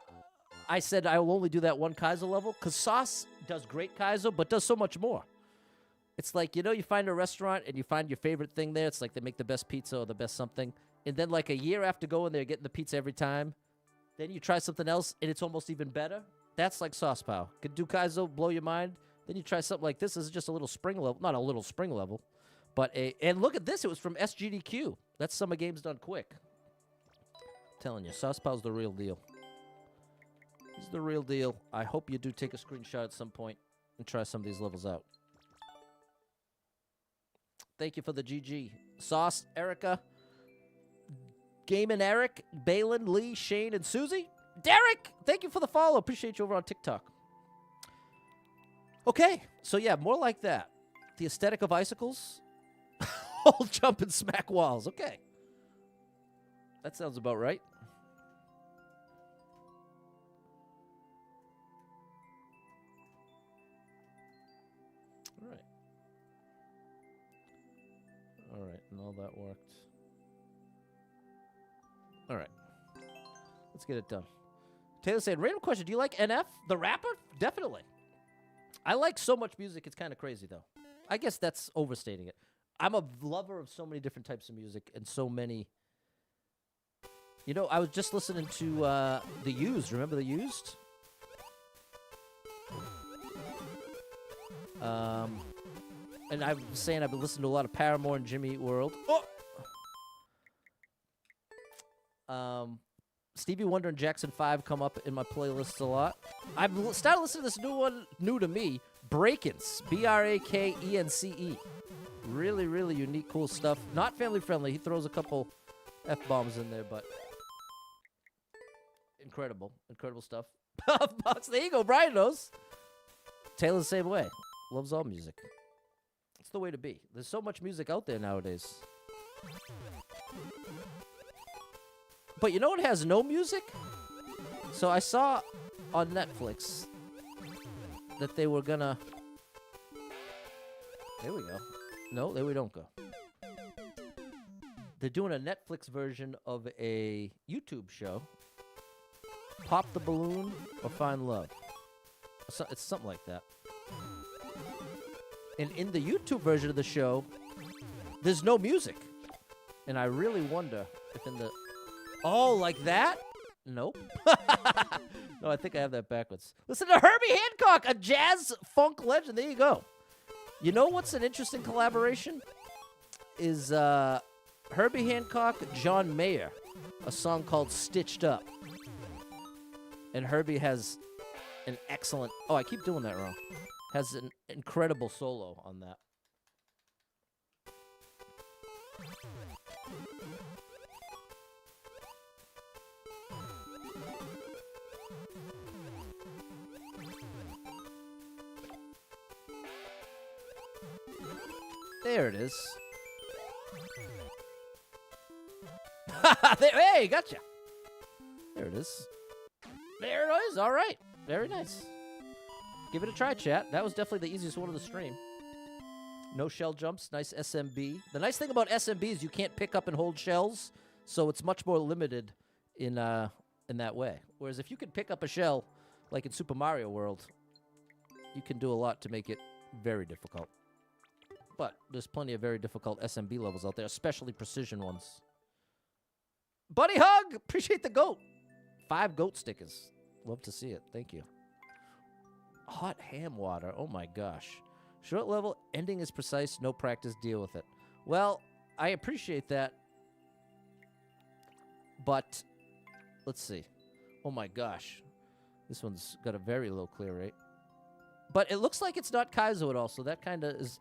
said I will only do that one Kaizo level, because Sauce does great Kaizo, but does so much more. It's like, you know, you find a restaurant and you find your favorite thing there. It's like they make the best pizza or the best something. And then like a year after going there, getting the pizza every time, then you try something else, and it's almost even better. That's like SaucePow. Could do Kaizo, blow your mind. Then you try something like this. This is just a little spring level. Not a little spring level, but and look at this. It was from SGDQ. That's Summer Games Done Quick. Telling you, SaucePow's the real deal. He's the real deal. I hope you do take a screenshot at some point and try some of these levels out. Thank you for the GG. Sauce, Erica, Gaiman, Eric, Balin, Lee, Shane, and Susie. Derek, thank you for the follow. Appreciate you over on TikTok. Okay, so yeah, more like that. The aesthetic of icicles. Hold, jump, and smack walls. Okay. That sounds about right. All right. All right, and all that worked. All right. Let's get it done. Taylor said, random question. Do you like NF, the rapper? Definitely. I like so much music, it's kind of crazy, though. I guess that's overstating it. I'm a lover of so many different types of music and so many... You know, I was just listening to The Used. Remember The Used? And I'm saying I've been listening to a lot of Paramore and Jimmy Eat World. Oh! Stevie Wonder and Jackson 5 come up in my playlists a lot. I've started listening to this new one, new to me, Brakence, B-R-A-K-E-N-C-E. Really, really unique, cool stuff. Not family friendly. He throws a couple F-bombs in there, but incredible, incredible stuff. Box, there you go. Brian knows. Taylor's the same way. Loves all music. It's the way to be. There's so much music out there nowadays. But you know what has no music? So I saw on Netflix that they were gonna... There we go. No, there we don't go. They're doing a Netflix version of a YouTube show. Pop the Balloon or Find Love. It's something like that. And in the YouTube version of the show, there's no music. And I really wonder if in the... Oh, like that? Nope. No, I think I have that backwards. Listen to Herbie Hancock, a jazz funk legend. There you go. You know what's an interesting collaboration? Is Herbie Hancock, John Mayer, a song called Stitched Up. And Herbie has an excellent... Oh, I keep doing that wrong. Has an incredible solo on that. There it is. Hey, gotcha. There it is. There it is. All right. Very nice. Give it a try, chat. That was definitely the easiest one of the stream. No shell jumps. Nice SMB. The nice thing about SMB is you can't pick up and hold shells, so it's much more limited in that way. Whereas if you can pick up a shell, like in Super Mario World, you can do a lot to make it very difficult. But there's plenty of very difficult SMB levels out there, especially precision ones. Buddy hug! Appreciate the goat. 5 goat stickers. Love to see it. Thank you. Hot ham water. Oh my gosh. Short level, ending is precise, no practice, deal with it. Well, I appreciate that. But, let's see. Oh my gosh. This one's got a very low clear rate. But it looks like it's not Kaizo at all, so that kind of is...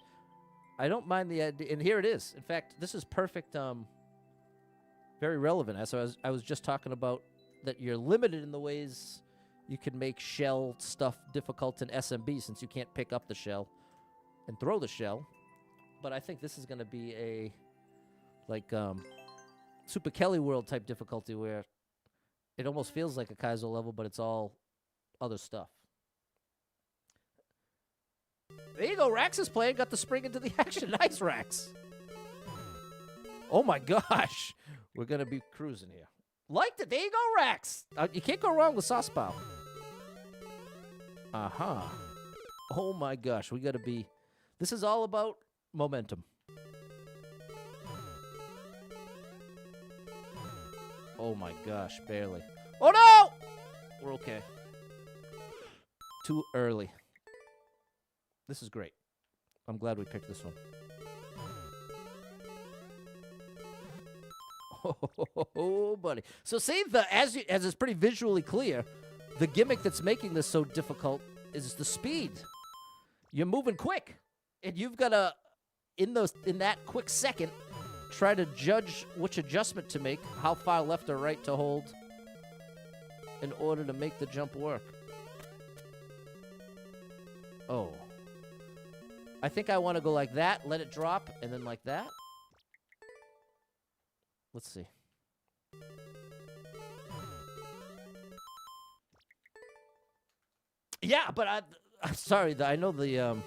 I don't mind the idea. And here it is. In fact, this is perfect, very relevant. As I was just talking about that you're limited in the ways you can make shell stuff difficult in SMB since you can't pick up the shell and throw the shell. But I think this is going to be a, like, Super Kelly World type difficulty where it almost feels like a Kaizo level, but it's all other stuff. There you go. Rax is playing. Got the spring into the action. Nice, Rax. Oh, my gosh. We're going to be cruising here. Liked it. There you go, Rax. You can't go wrong with SaucePow. Uh-huh. Oh, my gosh. We got to be... This is all about momentum. Oh, my gosh. Barely. Oh, no! We're okay. Too early. This is great. I'm glad we picked this one. Oh, buddy. So see, as it's pretty visually clear, the gimmick that's making this so difficult is the speed. You're moving quick, and you've got to, in that quick second, try to judge which adjustment to make, how far left or right to hold, in order to make the jump work. Oh. I think I want to go like that, let it drop, and then like that. Let's see. Yeah, but I'm sorry. I know the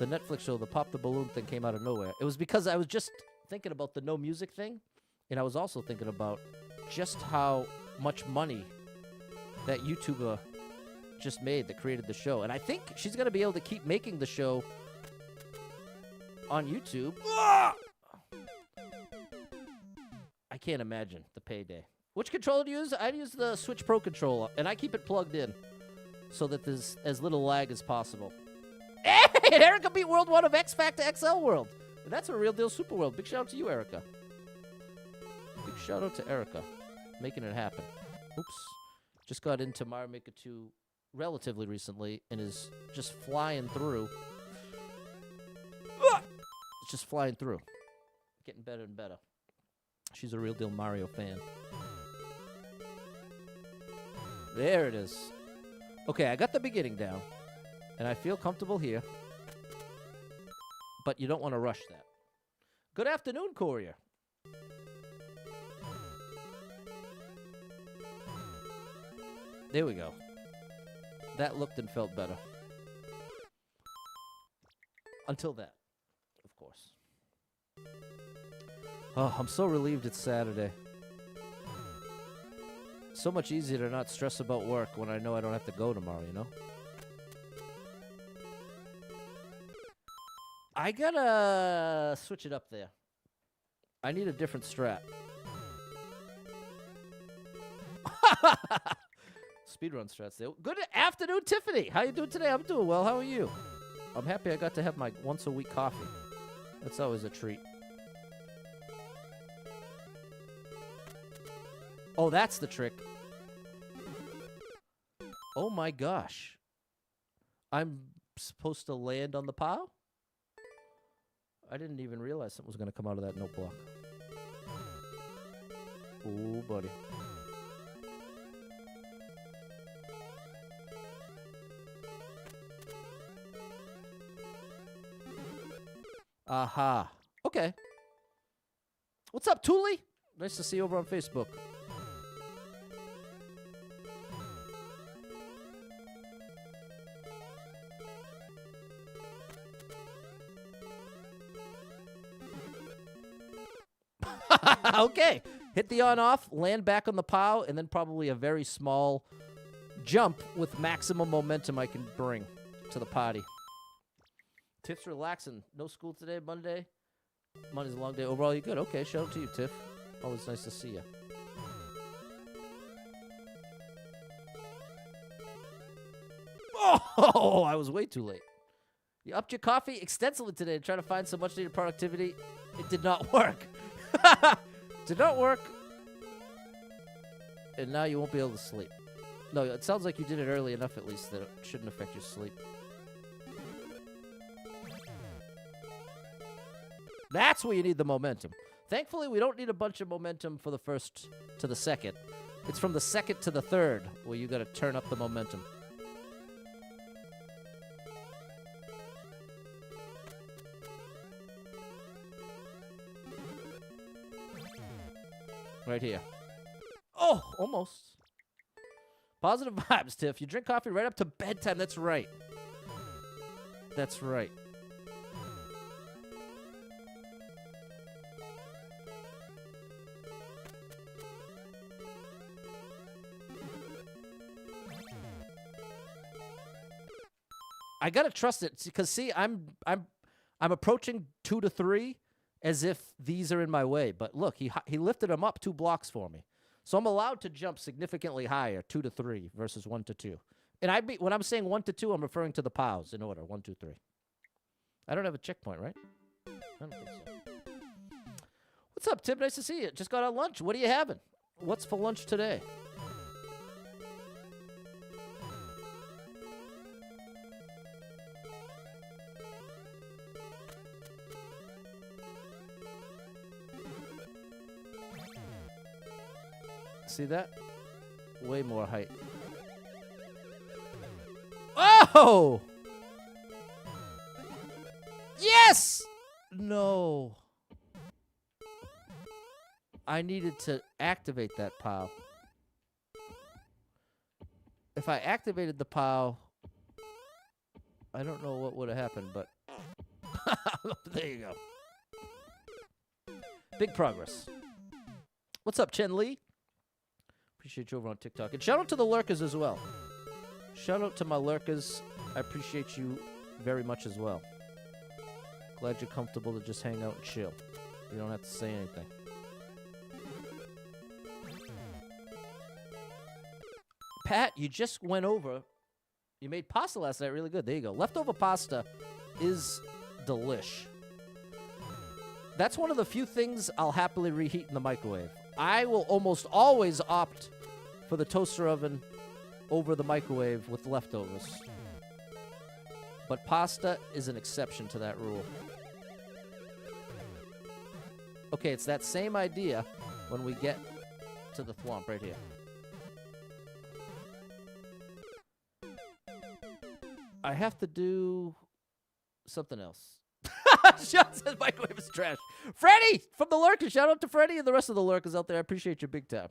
Netflix show, the Pop the Balloon thing came out of nowhere. It was because I was just thinking about the no music thing, and I was also thinking about just how much money that YouTuber just made that created the show. And I think she's going to be able to keep making the show on YouTube. I can't imagine the payday. Which controller do you use? I use the Switch Pro controller, and I keep it plugged in so that there's as little lag as possible. Hey, Erica beat World 1 of X Factor XL World. And that's a real deal Super World. Big shout out to you, Erica. Big shout out to Erica. Making it happen. Oops. Just got into Mario Maker 2 relatively recently and is just flying through. It's just flying through. Getting better and better. She's a real deal Mario fan. There it is. Okay, I got the beginning down. And I feel comfortable here. But you don't want to rush that. Good afternoon, Courier. There we go. That looked and felt better. Until that, of course. Oh, I'm so relieved it's Saturday. So much easier to not stress about work when I know I don't have to go tomorrow, you know? I gotta switch it up there. I need a different strat. Speedrun strats there. Good afternoon, Tiffany. How you doing today? I'm doing well. How are you? I'm happy I got to have my once-a-week coffee. That's always a treat. Oh, that's the trick. Oh my gosh. I'm supposed to land on the pile? I didn't even realize something was going to come out of that note block. Oh, buddy. Aha. Okay. What's up, Thule? Nice to see you over on Facebook. Okay. Hit the on-off, land back on the pile, and then probably a very small jump with maximum momentum I can bring to the party. Tiff's relaxing. No school today, Monday. Monday's a long day. Overall, you good? Okay, shout out to you, Tiff. Always nice to see you. Oh, I was way too late. You upped your coffee extensively today to try to find some much-needed productivity. It did not work. Did not work. And now you won't be able to sleep. No, it sounds like you did it early enough, at least, that it shouldn't affect your sleep. That's where you need the momentum. Thankfully, we don't need a bunch of momentum for the first to the second. It's from the second to the third where you got to turn up the momentum. Right here. Oh, almost. Positive vibes, Tiff. You drink coffee right up to bedtime. That's right. That's right. I gotta trust it because see, I'm approaching 2 to 3 as if these are in my way. But look, he lifted them up 2 blocks for me, so I'm allowed to jump significantly higher, 2 to 3 versus 1 to 2. And when I'm saying 1 to 2, I'm referring to the piles in order 1, 2, 3. I don't have a checkpoint, right? I don't think so. What's up, Tim? Nice to see you. Just got on lunch. What are you having? What's for lunch today? See that? Way more height. Oh! Yes! No. I needed to activate that pile. If I activated the pile, I don't know what would have happened, but there you go. Big progress. What's up, Chen Li? Appreciate you over on TikTok. And shout out to the lurkers as well. Shout out to my lurkers. I appreciate you very much as well. Glad you're comfortable to just hang out and chill. You don't have to say anything. Pat, you just went over. You made pasta last night really good. There you go. Leftover pasta is delish. That's one of the few things I'll happily reheat in the microwave. I will almost always opt for the toaster oven over the microwave with leftovers. But pasta is an exception to that rule. Okay, it's that same idea when we get to the thwomp right here. I have to do something else. Sean says microwave is trash. Freddie from the lurkers. Shout out to Freddie and the rest of the lurkers out there. I appreciate you big time.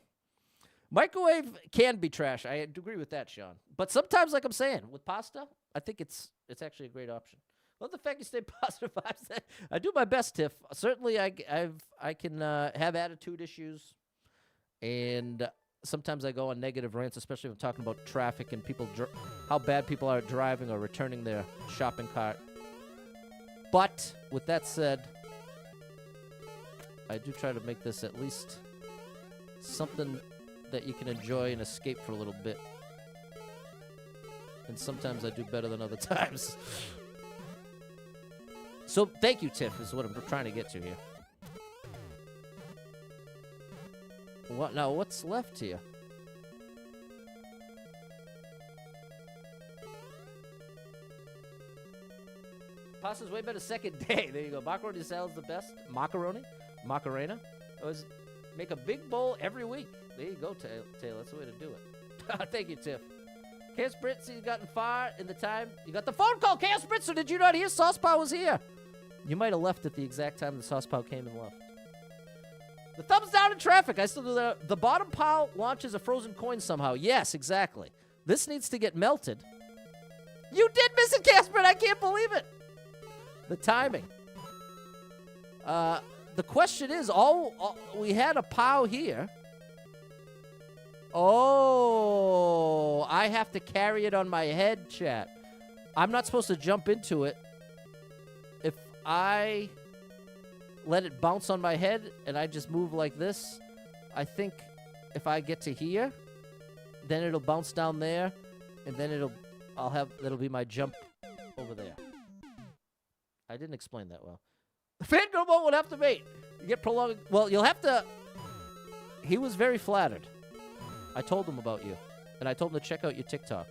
Microwave can be trash. I agree with that, Sean. But sometimes, like I'm saying, with pasta, I think it's actually a great option. Love the fact you stay positive vibes. I do my best, Tiff. Certainly, I can have attitude issues, and sometimes I go on negative rants, especially if I'm talking about traffic and people, how bad people are at driving or returning their shopping cart. But with that said, I do try to make this at least something that you can enjoy and escape for a little bit. And sometimes I do better than other times. So thank you, Tiff, is what I'm trying to get to here. What now? What's left here? Pasta's way better second day. There you go. Macaroni salad's the best. Macaroni? Macarena? It was make a big bowl every week. There you go, Taylor. That's the way to do it. Thank you, Tiff. Chaos Spritz, you've gotten far in the time. You got the phone call, Chaos Spritz, or did you not hear SaucePow was here? You might have left at the exact time the SaucePow came and left. The thumbs down in traffic. I still do that. The bottom pile launches a frozen coin somehow. Yes, exactly. This needs to get melted. You did miss it, Casper. I can't believe it. The timing. The question is, we had a POW here. Oh, I have to carry it on my head, chat. I'm not supposed to jump into it. If I let it bounce on my head and I just move like this, I think if I get to here, then it'll bounce down there, and then that'll be my jump over there. I didn't explain that well. The fangirl mode would have to mate. You get prolonged. Well, you'll have to. He was very flattered. I told him about you, and I told him to check out your TikTok.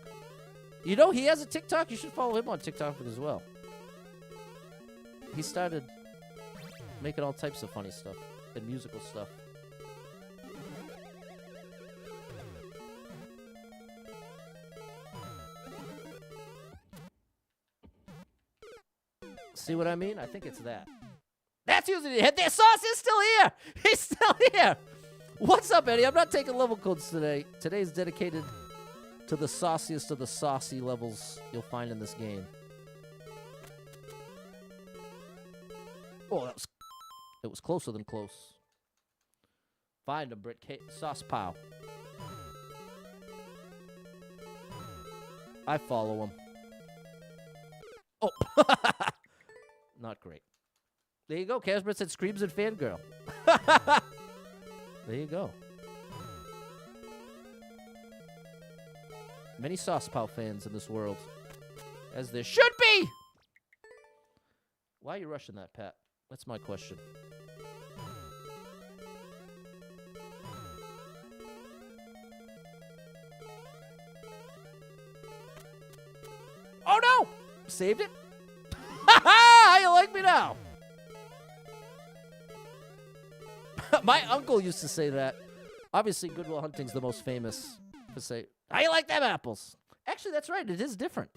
You know he has a TikTok. You should follow him on TikTok as well. He started making all types of funny stuff and musical stuff. See what I mean? I think it's that. That's usually it. The sauce is still here. He's still here. What's up, Eddie? I'm not taking level codes today. Today's dedicated to the sauciest of the saucy levels you'll find in this game. Oh, it was closer than close. Find him, Brit. SaucePow. I follow him. Oh. Not great. There you go. Casper said screams and fangirl. There you go. Many SaucePow fans in this world. As there should be! Why are you rushing that, Pat? That's my question. Oh no! Saved it? How you like me now? My uncle used to say that. Obviously, Good Will Hunting's the most famous to say, how you like them apples? Actually, that's right. It is different.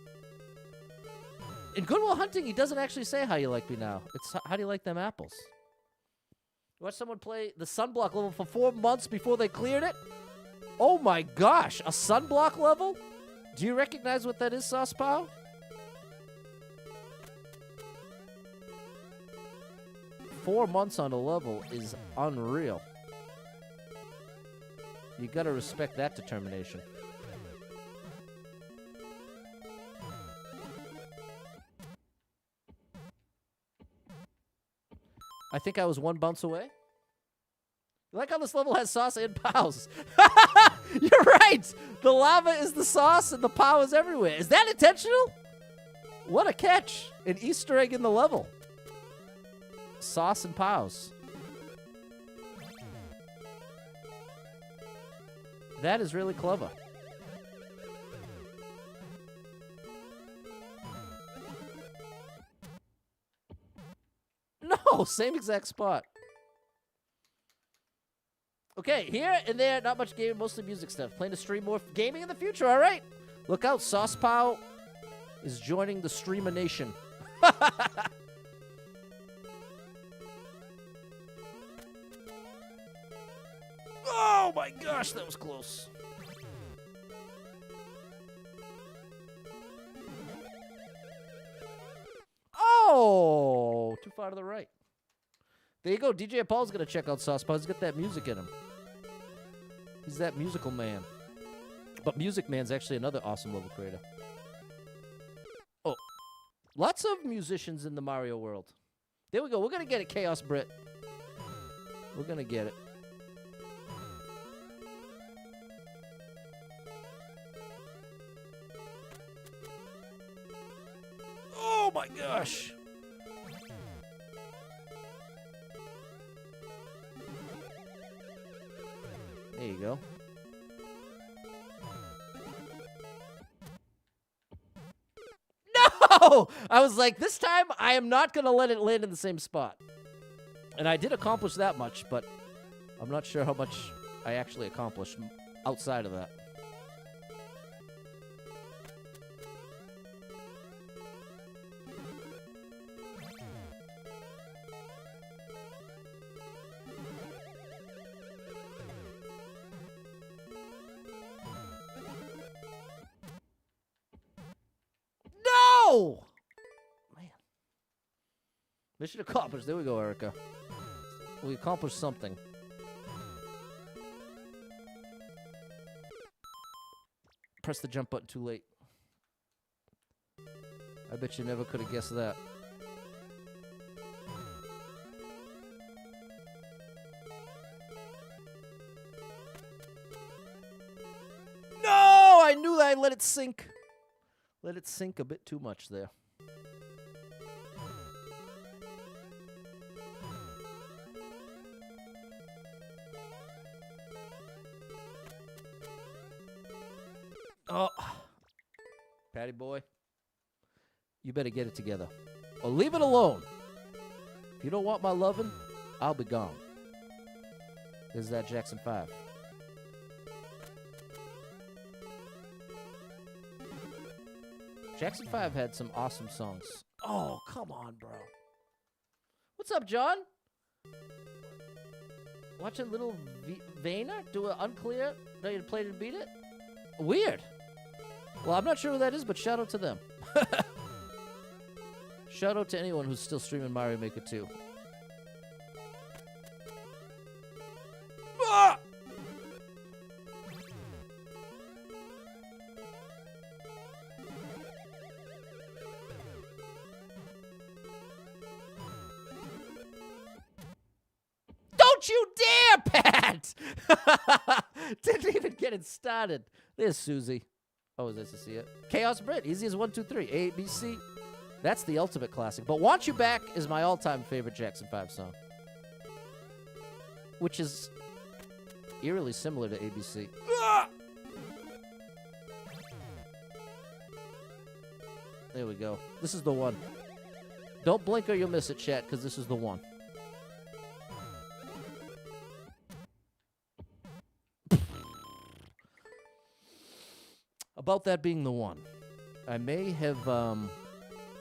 In Good Will Hunting, he doesn't actually say how you like me now. It's how do you like them apples? You watch someone play the sunblock level for 4 months before they cleared it? Oh my gosh, a sunblock level? Do you recognize what that is, SaucePow? Four months on a level is unreal. You gotta respect that determination. I think I was one bounce away. You like how this level has sauce and POWs? You're right! The lava is the sauce and the POW is everywhere. Is that intentional? What a catch! An Easter egg in the level. Sauce and POWs. That is really clever. No, same exact spot. Okay, here and there, not much gaming, mostly music stuff. Plan to stream more gaming in the future, all right? Look out, SaucePow is joining the Streamer Nation. Oh my gosh, that was close. Oh, too far to the right. There you go. DJ Paul's going to check out SaucePow. He's got that music in him. He's that musical man. But Music Man's actually another awesome level creator. Oh, lots of musicians in the Mario world. There we go. We're going to get it, Chaos Brit. We're going to get it. Oh my gosh. There you go. Whoa! I was like, this time I am not going to let it land in the same spot. And I did accomplish that much, but I'm not sure how much I actually accomplished outside of that. No! Man. Mission accomplished. There we go, Erica. We accomplished something. Press the jump button too late. I bet you never could have guessed that. No! I knew that I let it sink. Let it sink a bit too much there. Oh, Patty boy, you better get it together. Or leave it alone. If you don't want my lovin', I'll be gone. This is that Jackson 5. Jackson 5 had some awesome songs. Oh, come on, bro. What's up, John? Watching little Vayner do an unclear? No, you played and beat it? Weird. Well, I'm not sure who that is, but shout out to them. Shout out to anyone who's still streaming Mario Maker 2. Ah! Don't you dare, Pat! Didn't even get it started. There's Susie. Oh, is this to see it? Chaos Brit, easy as 1, 2, 3. A, B, C. That's the ultimate classic. But Want You Back is my all-time favorite Jackson 5 song. Which is eerily similar to ABC. Ah! There we go. This is the one. Don't blink or you'll miss it, chat, because this is the one. About that being the one, I may have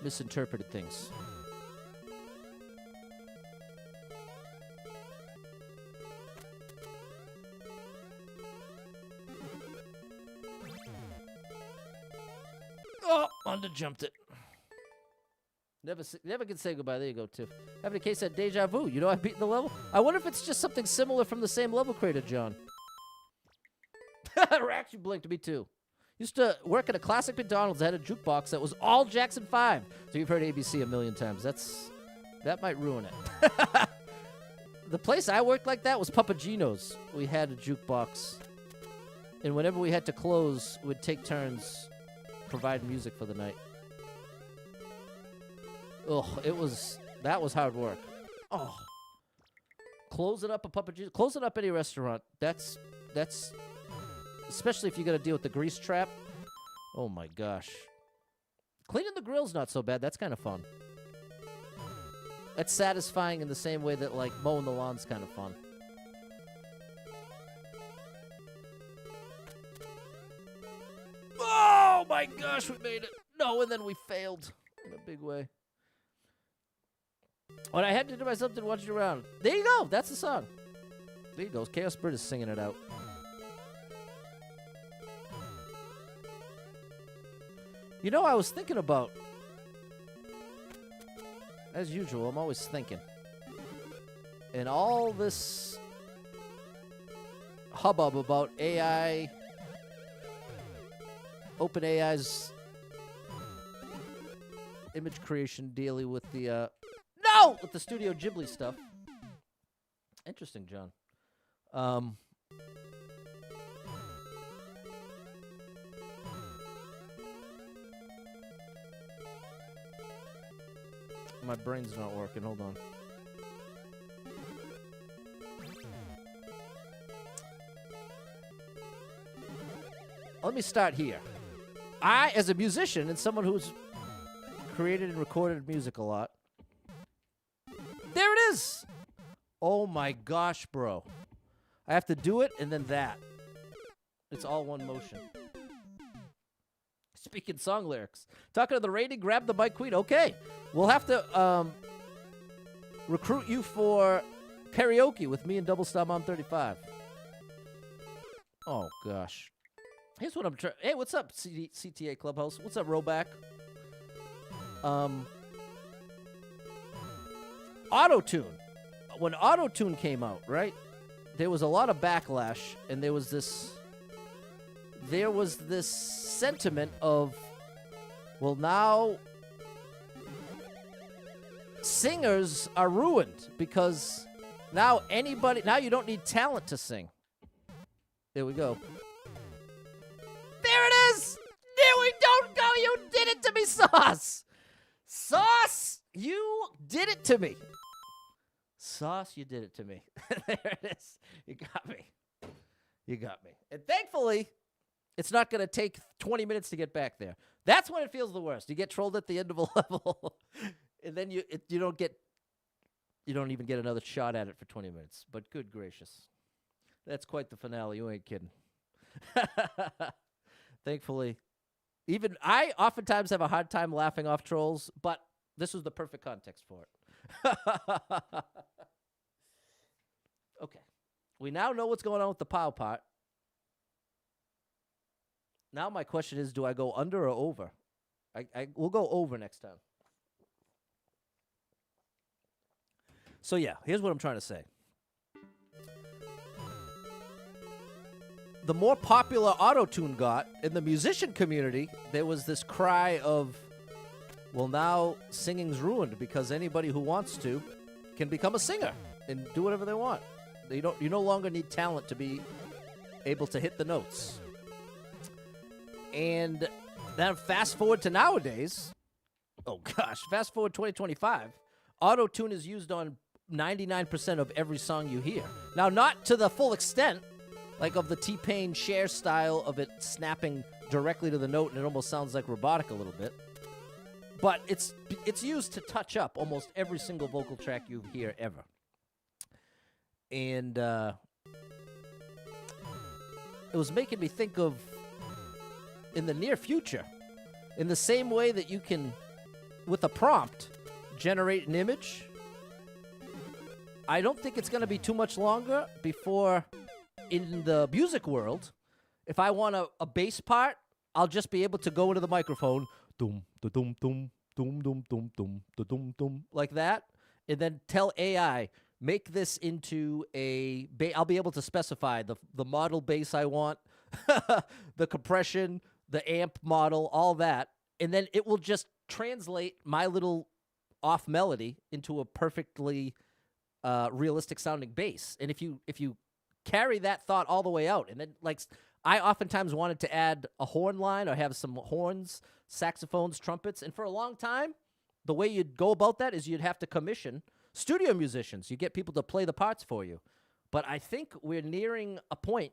misinterpreted things. Oh, underjumped it. Never can say goodbye. There you go, Tiff. Having a case at Deja Vu. You know I beat the level? I wonder if it's just something similar from the same level creator, John. Rax, you blinked me too. Used to work at a classic McDonald's that had a jukebox that was all Jackson 5. So you've heard ABC a million times. That might ruin it. The place I worked like that was Papagino's. We had a jukebox. And whenever we had to close, we'd take turns providing music for the night. Ugh, that was hard work. Oh. Closing up a Papagino's, closing up any restaurant, that's especially if you got to deal with the grease trap. Oh my gosh. Cleaning the grill's not so bad. That's kind of fun. That's satisfying in the same way that, like, mowing the lawn's kind of fun. Oh my gosh, we made it. No, and then we failed in a big way. When I had to do myself, didn't watch it around. There you go. That's the song. There you go. Chaos Bird is singing it out. You know, I was thinking about, as usual, I'm always thinking. And all this hubbub about AI, OpenAI's image creation dealing with the, with the Studio Ghibli stuff. Interesting, John. My brain's not working. Hold on. Let me start here. I, as a musician and someone who's created and recorded music a lot. There it is! Oh my gosh, bro. I have to do it and then that. It's all one motion. Speaking song lyrics. Talking to the rating, grab the mic queen. Okay. We'll have to recruit you for karaoke with me and Double Star Mom 35. Oh, gosh. Here's what I'm trying. Hey, what's up, CTA Clubhouse? What's up, Roback? Auto-tune. When Auto-tune came out, right, there was a lot of backlash, and there was this sentiment of, well, now singers are ruined because now you don't need talent to sing. There we go. There it is! There we don't go! You did it to me, Sauce! Sauce! You did it to me. Sauce, you did it to me. There it is. You got me. You got me. And thankfully, it's not going to take 20 minutes to get back there. That's when it feels the worst. You get trolled at the end of a level, and then you don't even get another shot at it for 20 minutes. But good gracious. That's quite the finale. You ain't kidding. Thankfully, even I oftentimes have a hard time laughing off trolls, but this was the perfect context for it. Okay. We now know what's going on with the POW part. Now my question is, do I go under or over? We'll go over next time. So yeah, here's what I'm trying to say. The more popular Auto-Tune got in the musician community, there was this cry of, well, now singing's ruined because anybody who wants to can become a singer and do whatever they want. You no longer need talent to be able to hit the notes. And then fast forward to nowadays, oh gosh, fast forward 2025, Auto-Tune is used on 99% of every song you hear. Now, not to the full extent, like of the T-Pain Cher style of it snapping directly to the note and it almost sounds like robotic a little bit. But it's used to touch up almost every single vocal track you hear ever. And it was making me think of, in the near future, in the same way that you can, with a prompt, generate an image, I don't think it's going to be too much longer before, in the music world, if I want a bass part, I'll just be able to go into the microphone, dum da dum dum dum dum dum dum da dum dum, like that, and then tell AI, make this into a I'll be able to specify the model bass I want, the compression, the amp model, all that, and then it will just translate my little off melody into a perfectly realistic sounding bass. And if you carry that thought all the way out, and then, like, I oftentimes wanted to add a horn line or have some horns, saxophones, trumpets, and for a long time, the way you'd go about that is you'd have to commission studio musicians. You get people to play the parts for you. But I think we're nearing a point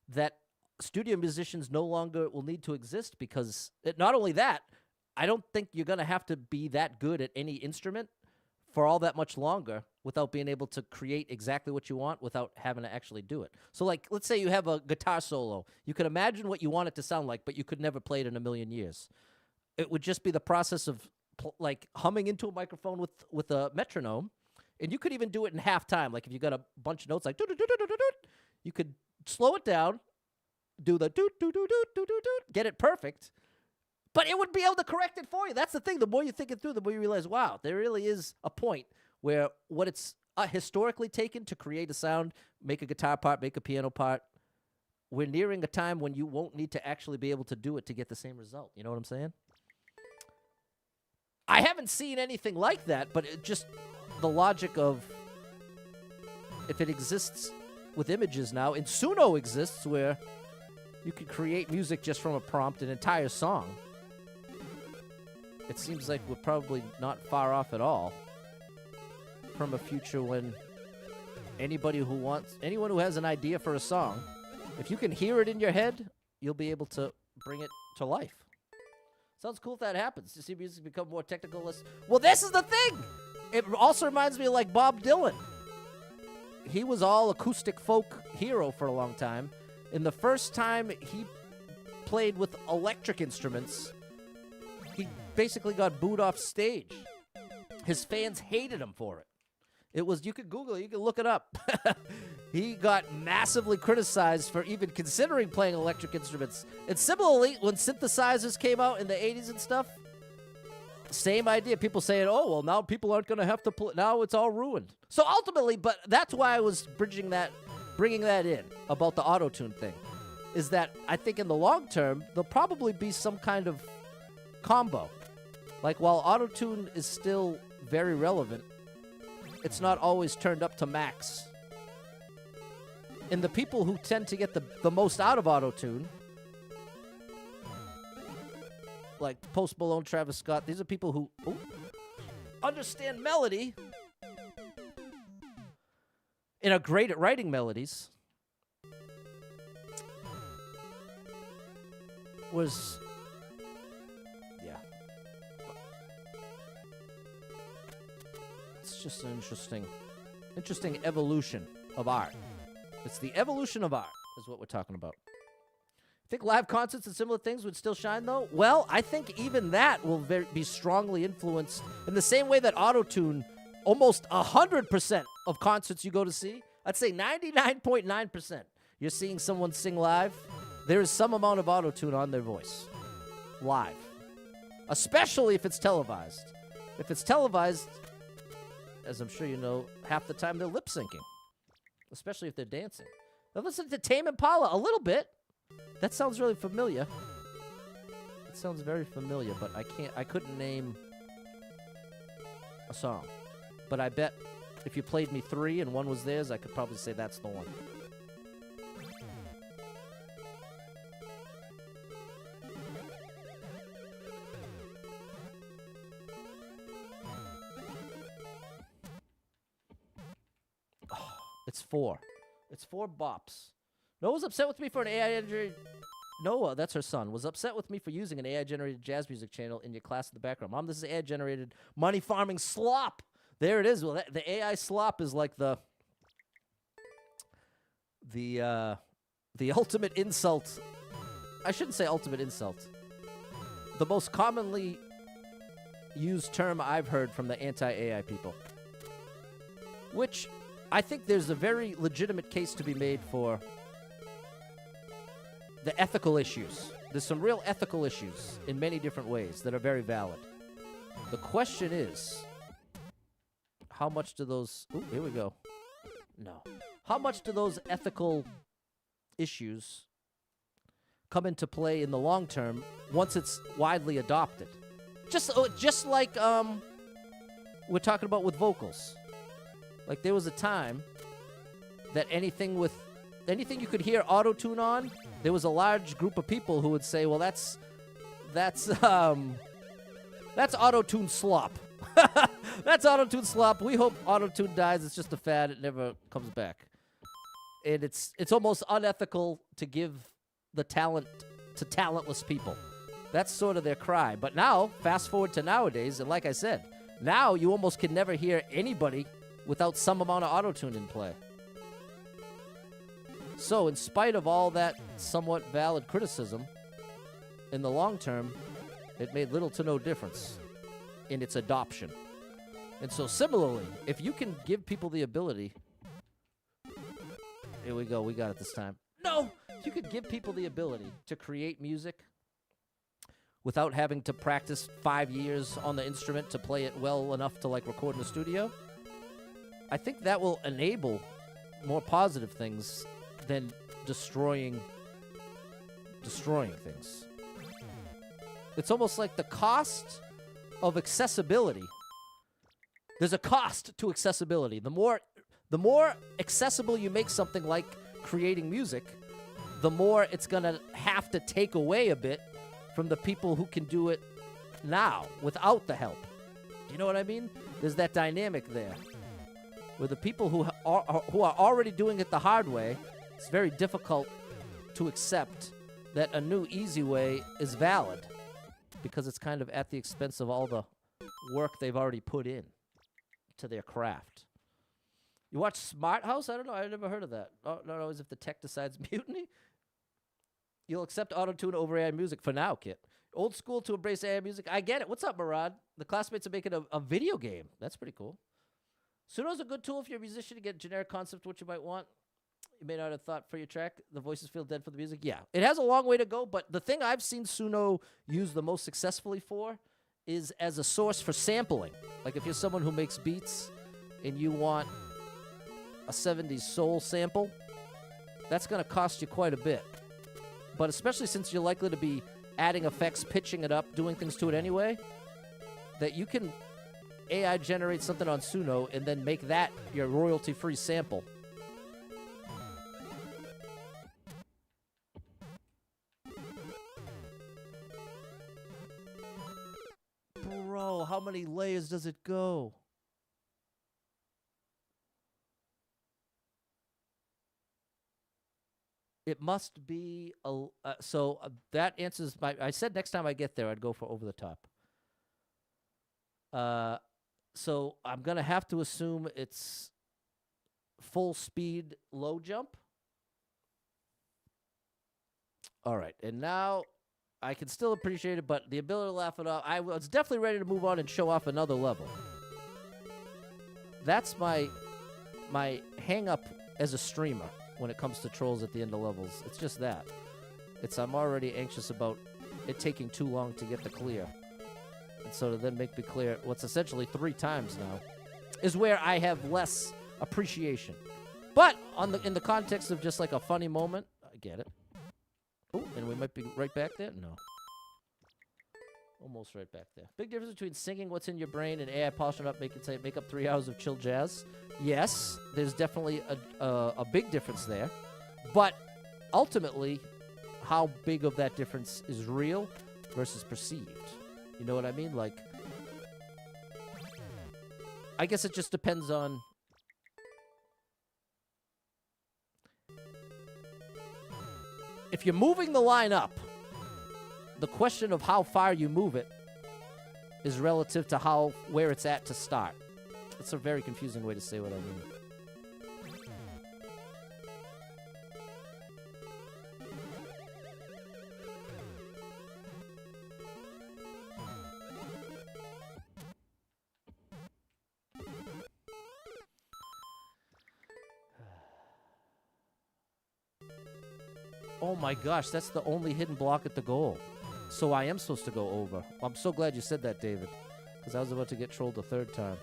that studio musicians no longer will need to exist because not only that, I don't think you're going to have to be that good at any instrument for all that much longer without being able to create exactly what you want without having to actually do it. So, like, let's say you have a guitar solo. You can imagine what you want it to sound like, but you could never play it in a million years. It would just be the process of, like, humming into a microphone with a metronome, and you could even do it in half time. Like, if you got a bunch of notes, like, you could slow it down, do the get it perfect, but it would be able to correct it for you. That's the thing. The more you think it through, the more you realize, wow, there really is a point where what it's historically taken to create a sound, make a guitar part, make a piano part, we're nearing a time when you won't need to actually be able to do it to get the same result. You know what I'm saying? I haven't seen anything like that, but it just the logic of if it exists with images now, and Suno exists where you can create music just from a prompt, an entire song. It seems like we're probably not far off at all from a future when anyone who has an idea for a song, if you can hear it in your head, you'll be able to bring it to life. Sounds cool if that happens. To see music become more technical. Well, this is the thing. It also reminds me of like Bob Dylan. He was all acoustic folk hero for a long time. And the first time he played with electric instruments, he basically got booed off stage. His fans hated him for it. It was, you could Google it, you could look it up. He got massively criticized for even considering playing electric instruments. And similarly, when synthesizers came out in the 80s and stuff, same idea. People saying, oh, well, now people aren't going to have to play. Now it's all ruined. So ultimately, but that's why I was bringing that in about the auto-tune thing, is that I think in the long term, there'll probably be some kind of combo. Like, while auto-tune is still very relevant, it's not always turned up to max. And the people who tend to get the most out of auto-tune, like Post Malone, Travis Scott, these are people who understand melody and are great at writing melodies. It's just an interesting evolution of art. It's the evolution of art is what we're talking about. Think live concerts and similar things would still shine, though? Well, I think even that will be strongly influenced in the same way that auto-tune, almost 100% of concerts you go to see, I'd say 99.9%, you're seeing someone sing live, there is some amount of auto-tune on their voice. Live. Especially if it's televised. If it's televised, as I'm sure you know, half the time they're lip-syncing. Especially if they're dancing. Now listen to Tame Impala a little bit. That sounds really familiar. It sounds very familiar, but I couldn't name a song. But I bet if you played me 3 and one was theirs, I could probably say that's the one. Oh, it's 4. It's 4 bops. Noah's upset with me for an AI-generated... Noah, that's her son, was upset with me for using an AI-generated jazz music channel in your class in the background. Mom, this is AI-generated money farming slop. There it is. Well, the AI slop is like the ultimate insult. I shouldn't say ultimate insult. The most commonly used term I've heard from the anti-AI people. Which I think there's a very legitimate case to be made for the ethical issues. There's some real ethical issues in many different ways that are very valid. The question is, how much do those... Ooh, here we go. No. How much do those ethical issues come into play in the long term once it's widely adopted? Just like we're talking about with vocals. Like, there was a time that anything you could hear auto-tune on, there was a large group of people who would say, well, that's auto-tune slop. That's auto-tune slop. We hope auto-tune dies. It's just a fad. It never comes back. And it's almost unethical to give the talent to talentless people. That's sort of their cry. But now, fast forward to nowadays, and like I said, now you almost can never hear anybody without some amount of auto-tune in play. So, in spite of all that somewhat valid criticism, in the long term, it made little to no difference in its adoption. And so, similarly, if you can give people the ability... Here we go, we got it this time. No! If you could give people the ability to create music without having to practice 5 years on the instrument to play it well enough to, like, record in the studio, I think that will enable more positive things than destroying things. It's almost like the cost of accessibility. There's a cost to accessibility. The more accessible you make something like creating music, the more it's going to have to take away a bit from the people who can do it now without the help. Do you know what I mean? There's that dynamic there, where the people who are already doing it the hard way, it's very difficult to accept that a new easy way is valid. because it's kind of at the expense of all the work they've already put in to their craft. You watch Smart House? I don't know. I've never heard of that. Oh, no, as if the tech decides mutiny. You'll accept auto-tune over AI music for now, Kit. Old school to embrace AI music. I get it. What's up, Murad? The classmates are making a video game. That's pretty cool. Suno's a good tool if you're a musician to get generic concept what you might want. You may not have thought for your track. The voices feel dead for the music. Yeah, it has a long way to go, but the thing I've seen Suno use the most successfully for is as a source for sampling. Like if you're someone who makes beats and you want a 70s soul sample, that's going to cost you quite a bit. But especially since you're likely to be adding effects, pitching it up, doing things to it anyway, that you can AI generate something on Suno and then make that your royalty-free sample. Bro, how many layers does it go? It must be a that answers my. I said next time I get there, I'd go for over the top. So I'm gonna have to assume it's full speed low jump. All right, and now I can still appreciate it, but the ability to laugh it off. I was definitely ready to move on and show off another level. That's my hang up as a streamer when it comes to trolls at the end of levels. It's just that. I'm already anxious about it taking too long to get the clear. And so to then make me clear what's essentially 3 times now is where I have less appreciation. But in the context of just like a funny moment, I get it. Oh, and we might be right back there? No. Almost right back there. Big difference between singing what's in your brain and AI polishing up, make up 3 hours of chill jazz. Yes, there's definitely a big difference there. But ultimately, how big of that difference is real versus perceived? You know what I mean? Like, I guess it just depends on... If you're moving the line up, the question of how far you move it is relative to where it's at to start. It's a very confusing way to say what I mean. Oh my gosh, that's the only hidden block at the goal. So I am supposed to go over. I'm so glad you said that, David, because I was about to get trolled a 3rd time.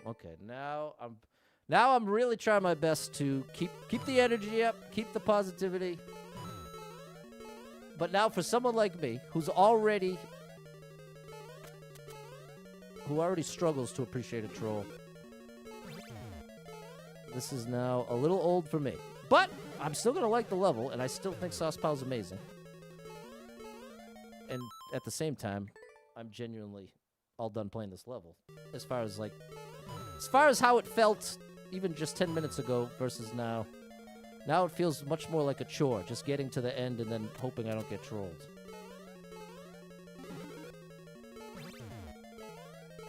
Okay, now I'm really trying my best to keep the energy up, keep the positivity. But now for someone like me, who already struggles to appreciate a troll, this is now a little old for me. But I'm still going to like the level, and I still think SaucePow is amazing. And at the same time, I'm genuinely all done playing this level. As far as how it felt even just 10 minutes ago versus now. Now it feels much more like a chore, just getting to the end and then hoping I don't get trolled.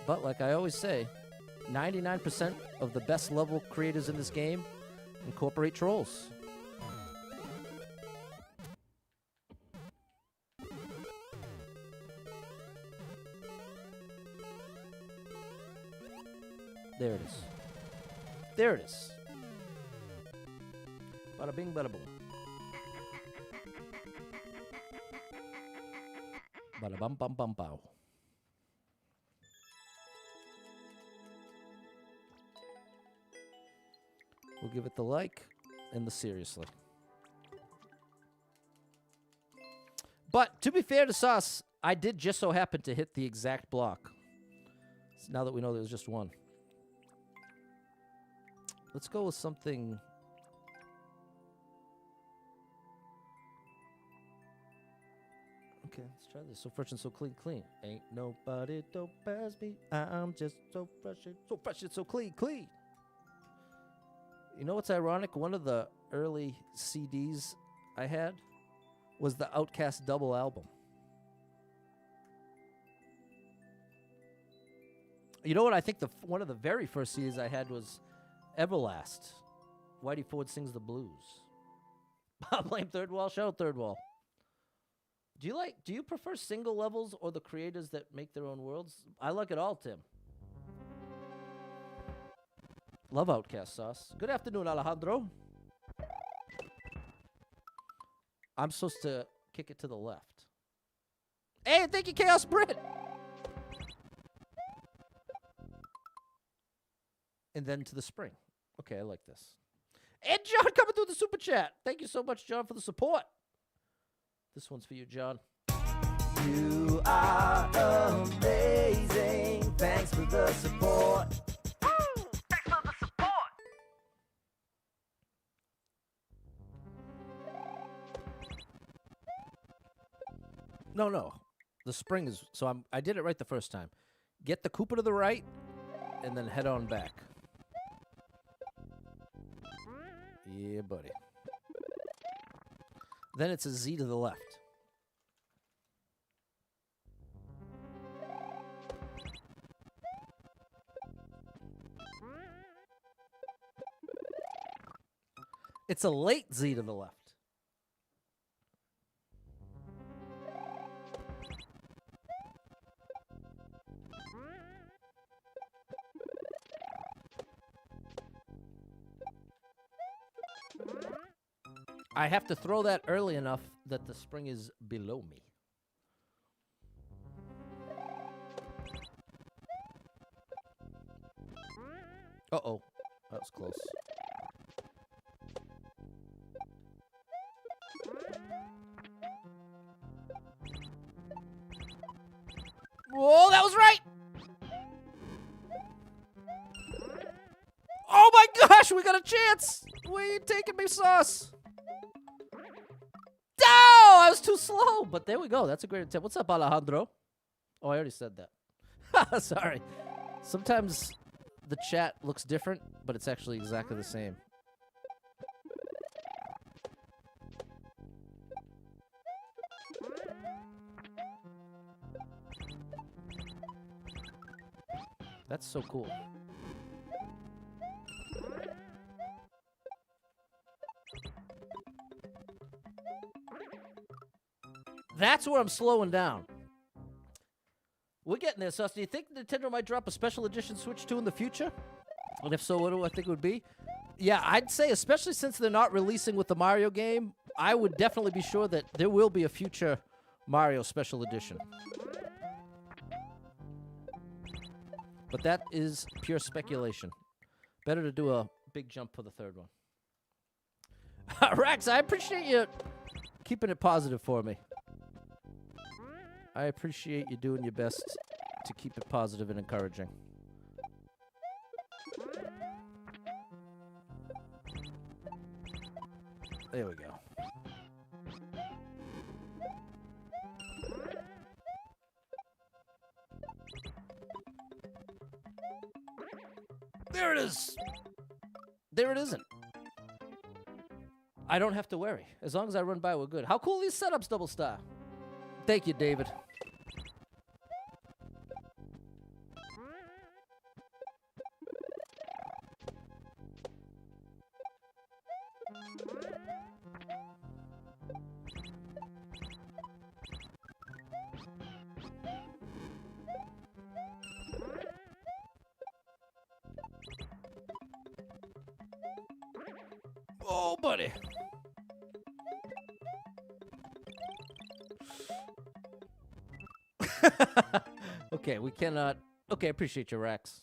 But like I always say, 99% of the best level creators in this game incorporate trolls. There it is. There it is. Bada bing, bada boom. Bada bum bum bum bow. We'll give it the like and the seriously. But to be fair to Sauce, I did just so happen to hit the exact block. So now that we know there was just one. Let's go with something Okay, let's try this. So fresh and so clean, clean. Ain't nobody dope as me. I'm just so fresh and so clean, clean. You know what's ironic? One of the early CDs I had was the Outkast double album. You know what? I think one of the very first CDs I had was Everlast. Whitey Ford Sings the Blues. I blame Third Wall. Shout out Third Wall. Do you prefer single levels or the creators that make their own worlds? I like it all, Tim. Love Outkast Sauce. Good afternoon, Alejandro. I'm supposed to kick it to the left. Hey, thank you, Chaos Brit. And then to the spring. Okay, I like this. And John coming through the super chat. Thank you so much, John, for the support. This one's for you, John. You are amazing. Thanks for the support. Thanks for the support. No. The spring is... So I did it right the first time. Get the Koopa to the right, and then head on back. Yeah, buddy. Then it's a Z to the left. It's a late Z to the left. I have to throw that early enough that the spring is below me. Uh-oh. That was close. Whoa, that was right! Oh my gosh, we got a chance! Where are you taking me, Sauce? No! I was too slow, but there we go. That's a great attempt. What's up, Alejandro? Oh, I already said that. Sorry. Sometimes the chat looks different, but it's actually exactly the same. That's so cool. That's where I'm slowing down. We're getting there, Sus. Do you think Nintendo might drop a special edition Switch 2 in the future? And if so, what do I think it would be? Yeah, I'd say, especially since they're not releasing with the Mario game, I would definitely be sure that there will be a future Mario special edition. But that is pure speculation. Better to do a big jump for the third one. Rex, I appreciate you keeping it positive for me. I appreciate you doing your best to keep it positive and encouraging. There we go. There it is. There it isn't. I don't have to worry. As long as I run by, we're good. How cool are these setups, Double Star? Thank you, David. Oh, buddy. Okay, we cannot... Okay, appreciate you, Rex.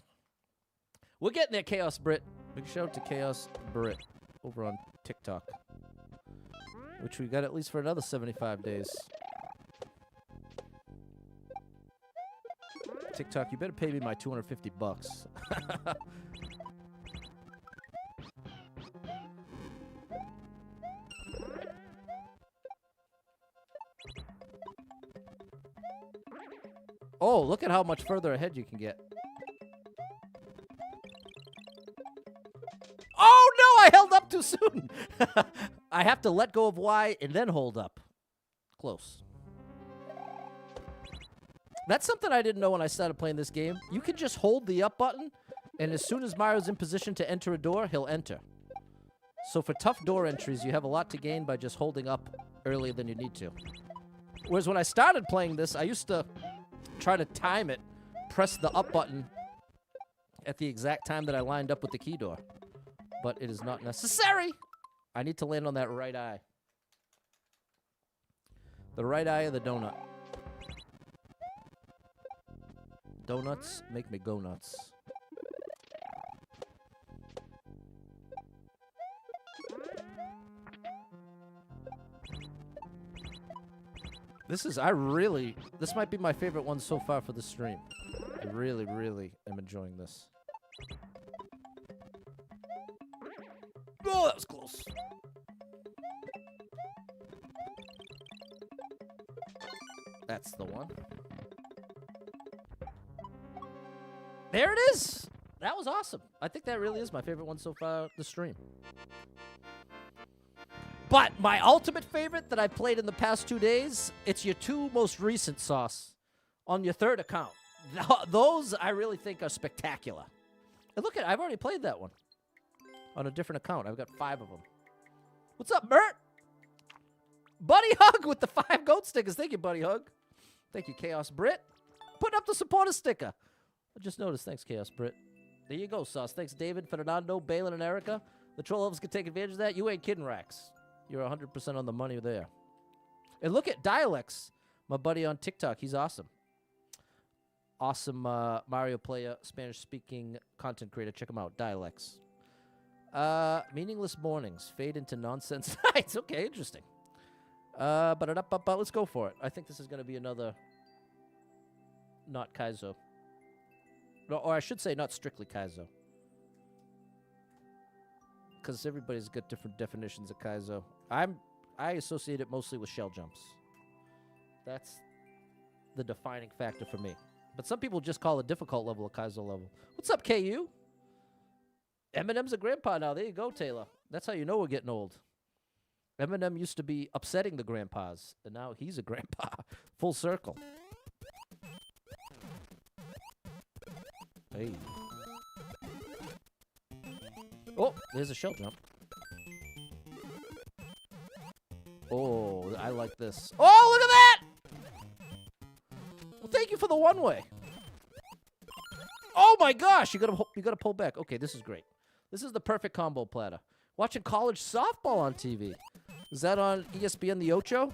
We're getting there, Chaos Brit. Big shout out to Chaos Brit over on TikTok. Which we got at least for another 75 days. TikTok, you better pay me my $250. Oh, look at how much further ahead you can get. Oh, no, I held up too soon. I have to let go of Y and then hold up. Close. That's something I didn't know when I started playing this game. You can just hold the up button, and as soon as Mario's in position to enter a door, he'll enter. So for tough door entries, you have a lot to gain by just holding up earlier than you need to. Whereas when I started playing this, I used to try to time it, press the up button at the exact time that I lined up with the key door. But it is not necessary. I need to land on that right eye. The right eye of the donut. Donuts make me go nuts. This might be my favorite one so far for the stream. I really, really am enjoying this. Oh, that was close. That's the one. There it is! That was awesome. I think that really is my favorite one so far the stream. But my ultimate favorite that I played in the past 2 days, it's your two most recent Sauce on your third account. Those I really think are spectacular. And look at, I've already played that one on a different account. I've got 5 of them. What's up, Mert? Buddy Hug with the 5 goat stickers. Thank you, Buddy Hug. Thank you, Chaos Brit. Putting up the supporter sticker. I just noticed. Thanks, Chaos Brit. There you go, Sauce. Thanks, David, Fernando, Balin, and Erica. The troll elves can take advantage of that. You ain't kidding, Rax. You're 100% on the money there. And look at Dialects, my buddy on TikTok. He's awesome. Awesome Mario player, Spanish-speaking content creator. Check him out. Dialects. Meaningless mornings fade into nonsense nights. Okay, interesting. But let's go for it. I think this is going to be another not Kaizo. No, or I should say not strictly Kaizo. Because everybody's got different definitions of Kaizo. I associate it mostly with shell jumps. That's the defining factor for me. But some people just call it difficult level a Kaizo level. What's up, KU? Eminem's a grandpa now. There you go, Taylor. That's how you know we're getting old. Eminem used to be upsetting the grandpas, and now he's a grandpa. Full circle. Hey. Oh, there's a shell jump. Oh, I like this. Oh, look at that! Well, thank you for the one-way. Oh my gosh, you gotta pull back. Okay, this is great. This is the perfect combo platter. Watching college softball on TV. Is that on ESPN the Ocho?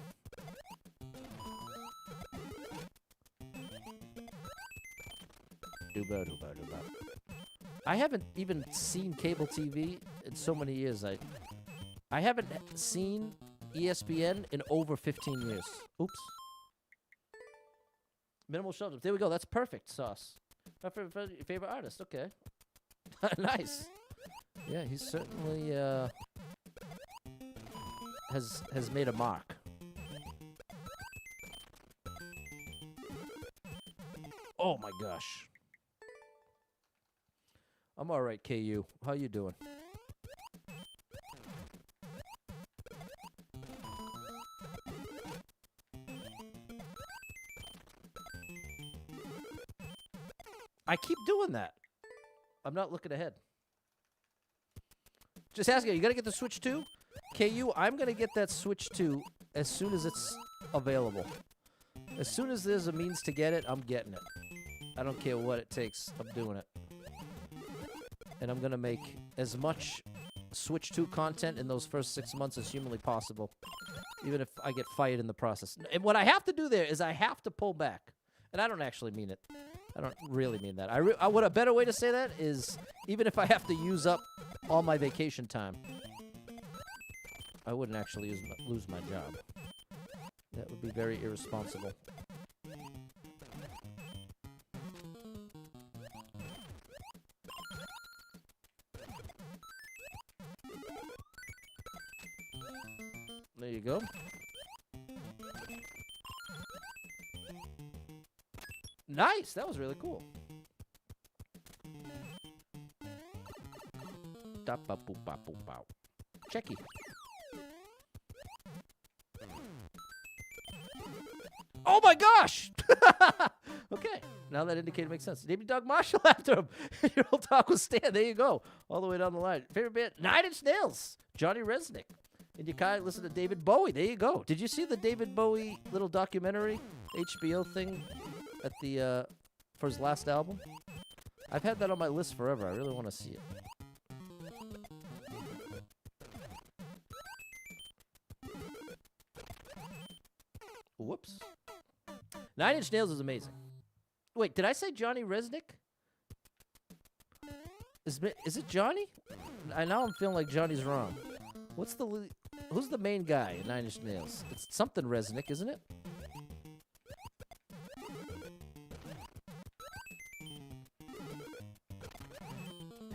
I haven't even seen cable TV in so many years. I haven't seen ESPN in over 15 years. Oops. Minimal shelter. There we go. That's perfect, Sauce. My favorite artist. Okay. Nice. Yeah, he's certainly has made a mark. Oh my gosh. I'm all right, KU. How you doing? I keep doing that. I'm not looking ahead. Just asking, you gotta get the Switch 2? KU, I'm gonna get that Switch 2 as soon as it's available. As soon as there's a means to get it, I'm getting it. I don't care what it takes. I'm doing it. And I'm gonna make as much Switch 2 content in those first 6 months as humanly possible. Even if I get fired in the process. And what I have to do there is I have to pull back. And I don't actually mean it. I don't really mean that. What a better way to say that is, even if I have to use up all my vacation time, I wouldn't actually lose my job. That would be very irresponsible. There you go. Nice. That was really cool. Checky. Oh my gosh! Okay, now that indicator makes sense. Maybe Doug Marshall after him. Your old talk was Stan. There you go. All the way down the line. Favorite band? 9 Inch Nails. Johnny Resnick. And you kind of listen to David Bowie. There you go. Did you see the David Bowie little documentary HBO thing at the for his last album? I've had that on my list forever. I really want to see it. Whoops. 9 Inch Nails is amazing. Wait, did I say Johnny Resnick? Is it Johnny? Now I'm feeling like Johnny's wrong. Who's the main guy in 9 Inch Nails? It's something Resnick, isn't it?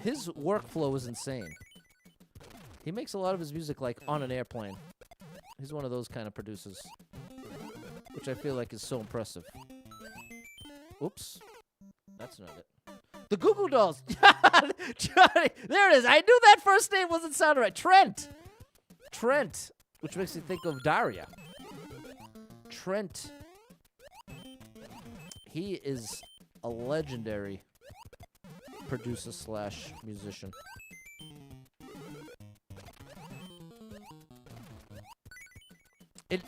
His workflow is insane. He makes a lot of his music like on an airplane. He's one of those kind of producers, which I feel like is so impressive. Oops. That's not it. The Goo Goo Dolls. Johnny, there it is. I knew that first name wasn't sounding right. Trent. Trent, which makes me think of Daria. Trent. He is a legendary producer slash musician.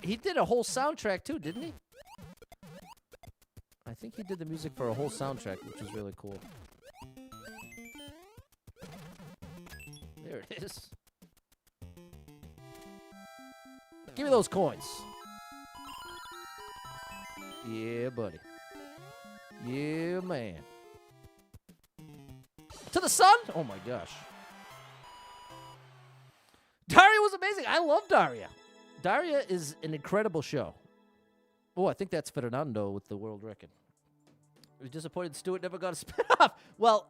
He did a whole soundtrack too, didn't he? I think he did the music for a whole soundtrack, which is really cool. There it is. Give me those coins. Yeah, buddy. Yeah, man. To the sun? Oh my gosh. Daria was amazing. I love Daria. Daria is an incredible show. Oh, I think that's Fernando with the world record. I was disappointed Stuart never got a spin-off. Well,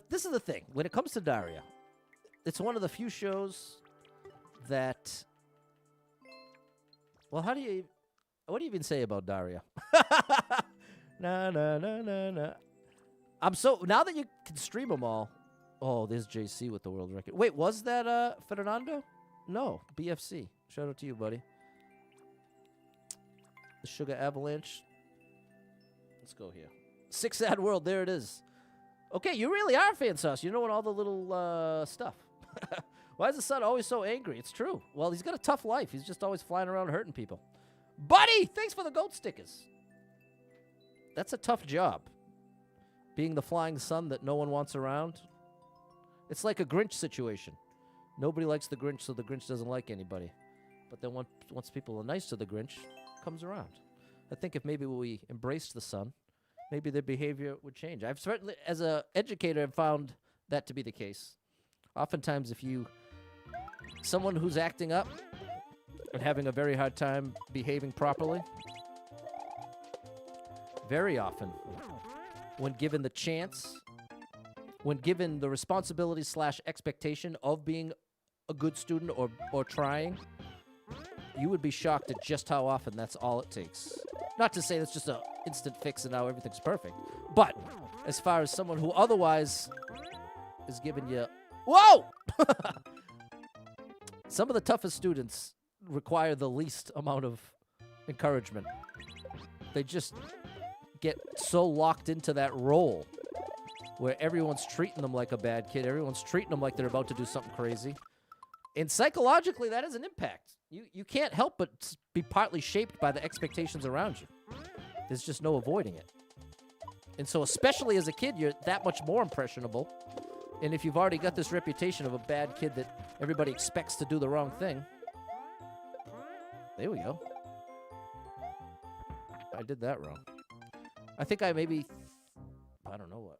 this is the thing. When it comes to Daria, it's one of the few shows that... Well, what do you even say about Daria? Nah. Now that you can stream them all. Oh, there's JC with the world record. Wait, was that Fernando? No, BFC. Shout out to you, buddy. The Sugar Avalanche. Let's go here. Six Sad World. There it is. Okay, you really are a fan, Sauce. You know all the little stuff. Why is the son always so angry? It's true. Well, he's got a tough life. He's just always flying around hurting people. Buddy, thanks for the goat stickers. That's a tough job. Being the flying son that no one wants around. It's like a Grinch situation. Nobody likes the Grinch, so the Grinch doesn't like anybody. But then once people are nice to the Grinch, it comes around. I think if maybe we embraced the sun, maybe their behavior would change. I've certainly, as an educator, have found that to be the case. Oftentimes, someone who's acting up and having a very hard time behaving properly, very often, when given the chance, when given the responsibility / expectation of being a good student or trying, you would be shocked at just how often that's all it takes. Not to say that's just an instant fix and now everything's perfect. But as far as someone who otherwise is giving you... Whoa! Some of the toughest students require the least amount of encouragement. They just get so locked into that role where everyone's treating them like a bad kid. Everyone's treating them like they're about to do something crazy. And psychologically, that has an impact. You can't help but be partly shaped by the expectations around you. There's just no avoiding it. And so especially as a kid, you're that much more impressionable. And if you've already got this reputation of a bad kid that everybody expects to do the wrong thing. There we go. I did that wrong. I think I maybe... I don't know what.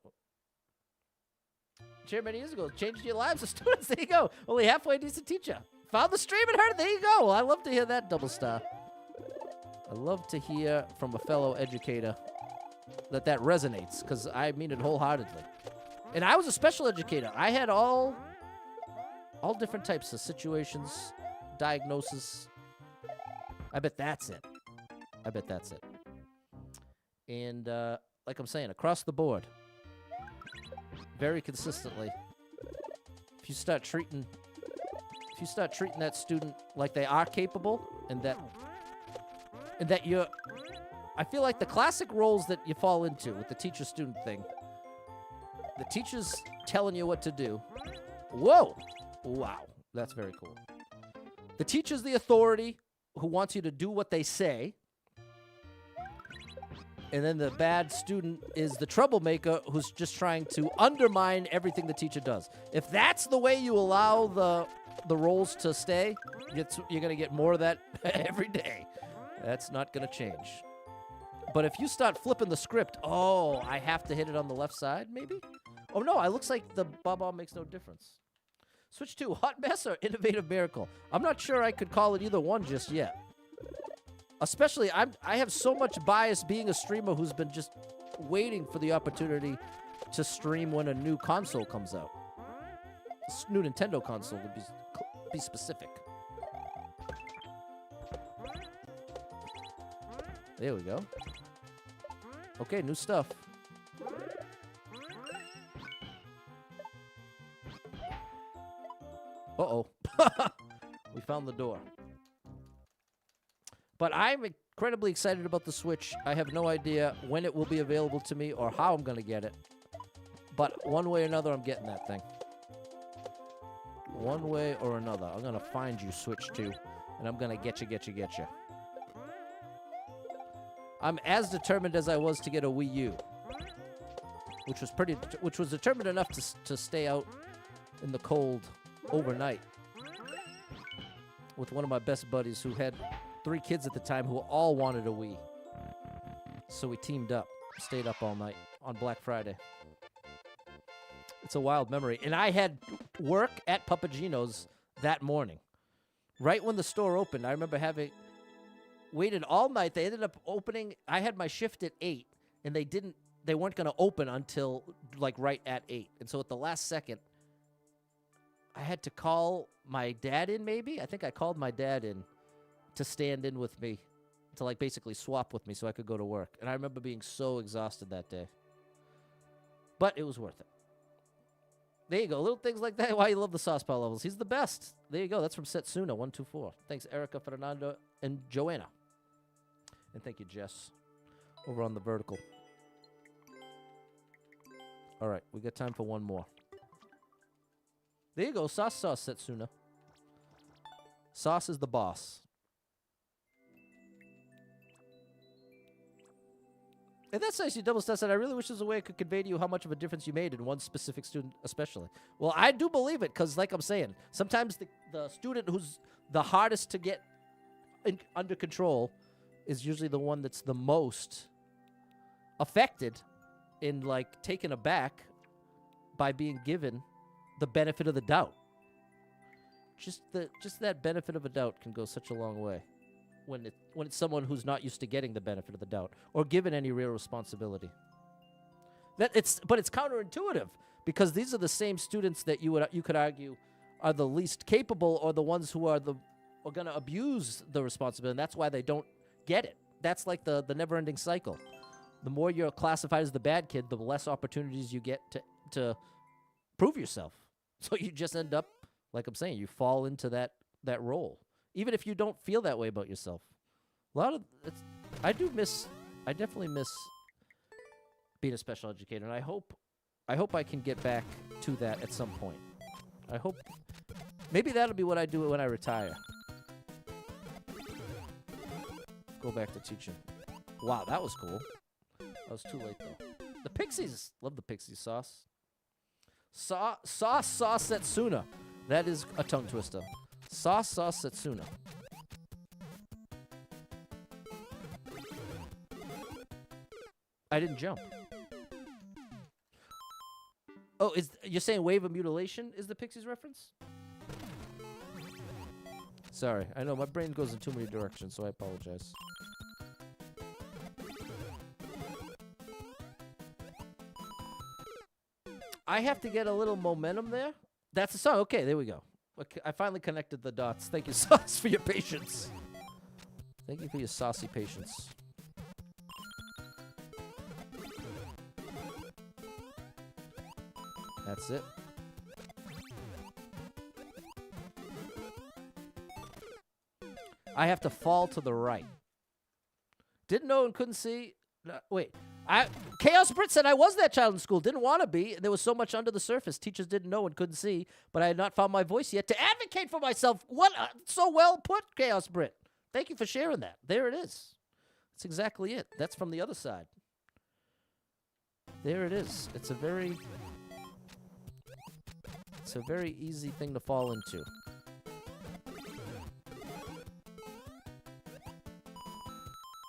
Shared many years ago. Changed your lives as students. There you go. Only halfway decent teacher. Found the stream and heard it. There you go. Well, I love to hear that double star. I love to hear from a fellow educator that resonates, because I mean it wholeheartedly. And I was a special educator. I had all different types of situations, diagnosis. I bet that's it. And like I'm saying, across the board, very consistently, if you start treating that student like they are capable, and that you're, I feel like the classic roles that you fall into with the teacher-student thing, the teacher's telling you what to do. Whoa! Wow, that's very cool. The teacher's the authority who wants you to do what they say. And then the bad student is the troublemaker who's just trying to undermine everything the teacher does. If that's the way you allow the roles to stay, you're going to get more of that every day. That's not going to change. But if you start flipping the script, oh, I have to hit it on the left side, maybe? Oh, no, it looks like the ball makes no difference. Switch to hot mess or innovative miracle. I'm not sure I could call it either one just yet. Especially, I have so much bias being a streamer who's been just waiting for the opportunity to stream when a new console comes out. A new Nintendo console, to be specific. There we go. Okay, new stuff. Uh-oh. We found the door. But I'm incredibly excited about the Switch. I have no idea when it will be available to me or how I'm going to get it. But one way or another, I'm getting that thing. One way or another. I'm going to find you, Switch 2. And I'm going to get you. I'm as determined as I was to get a Wii U. Which was determined enough to stay out in the cold overnight. With one of my best buddies who had 3 kids at the time who all wanted a Wii. So we teamed up, stayed up all night on Black Friday. It's a wild memory. And I had work at Papagino's that morning. Right when the store opened, I remember having waited all night. They ended up opening. I had my shift at 8, and they weren't going to open until like right at 8. And so at the last second, I had to call my dad in, maybe? I think I called my dad in to stand in with me, to like basically swap with me so I could go to work. And I remember being so exhausted that day. But it was worth it. There you go. Little things like that. Why you love the SaucePow levels. He's the best. There you go. That's from Setsuna124. Thanks, Erica, Fernando, and Joanna. And thank you, Jess, over on the vertical. All right. We got time for one more. There you go. Sauce, Setsuna. Sauce is the boss. And that's actually double stats that I really wish there was a way I could convey to you how much of a difference you made in one specific student especially. Well, I do believe it because, like I'm saying, sometimes the student who's the hardest to get under control is usually the one that's the most affected in, like, taken aback by being given the benefit of the doubt. Just that benefit of a doubt can go such a long way when it's someone who's not used to getting the benefit of the doubt or given any real responsibility. But it's counterintuitive because these are the same students that you could argue are the least capable or the ones who are going to abuse the responsibility. And that's why they don't get it. That's like the never-ending cycle. The more you're classified as the bad kid, the less opportunities you get to prove yourself. So you just end up, like I'm saying, you fall into that role. Even if you don't feel that way about yourself. I definitely miss being a special educator, and I hope I can get back to that at some point. I hope maybe that'll be what I do when I retire. Go back to teaching. Wow, that was cool. That was too late though. The Pixies, love the Pixies sauce. Sauce Setsuna. That is a tongue twister. Sauce Setsuna. I didn't jump. Oh, you're saying Wave of Mutilation is the Pixies reference? Sorry, I know my brain goes in too many directions, so I apologize. I have to get a little momentum there. That's the song. Okay, there we go. Okay, I finally connected the dots. Thank you, Sauce, for your patience. Thank you for your saucy patience. That's it. I have to fall to the right. Didn't know and couldn't see. No, wait. Chaos Brit said I was that child in school. Didn't want to be. There was so much under the surface. Teachers didn't know and couldn't see, but I had not found my voice yet to advocate for myself. What? So well put, Chaos Brit. Thank you for sharing that. There it is. That's exactly it. That's from the other side. There it is. It's a very easy thing to fall into.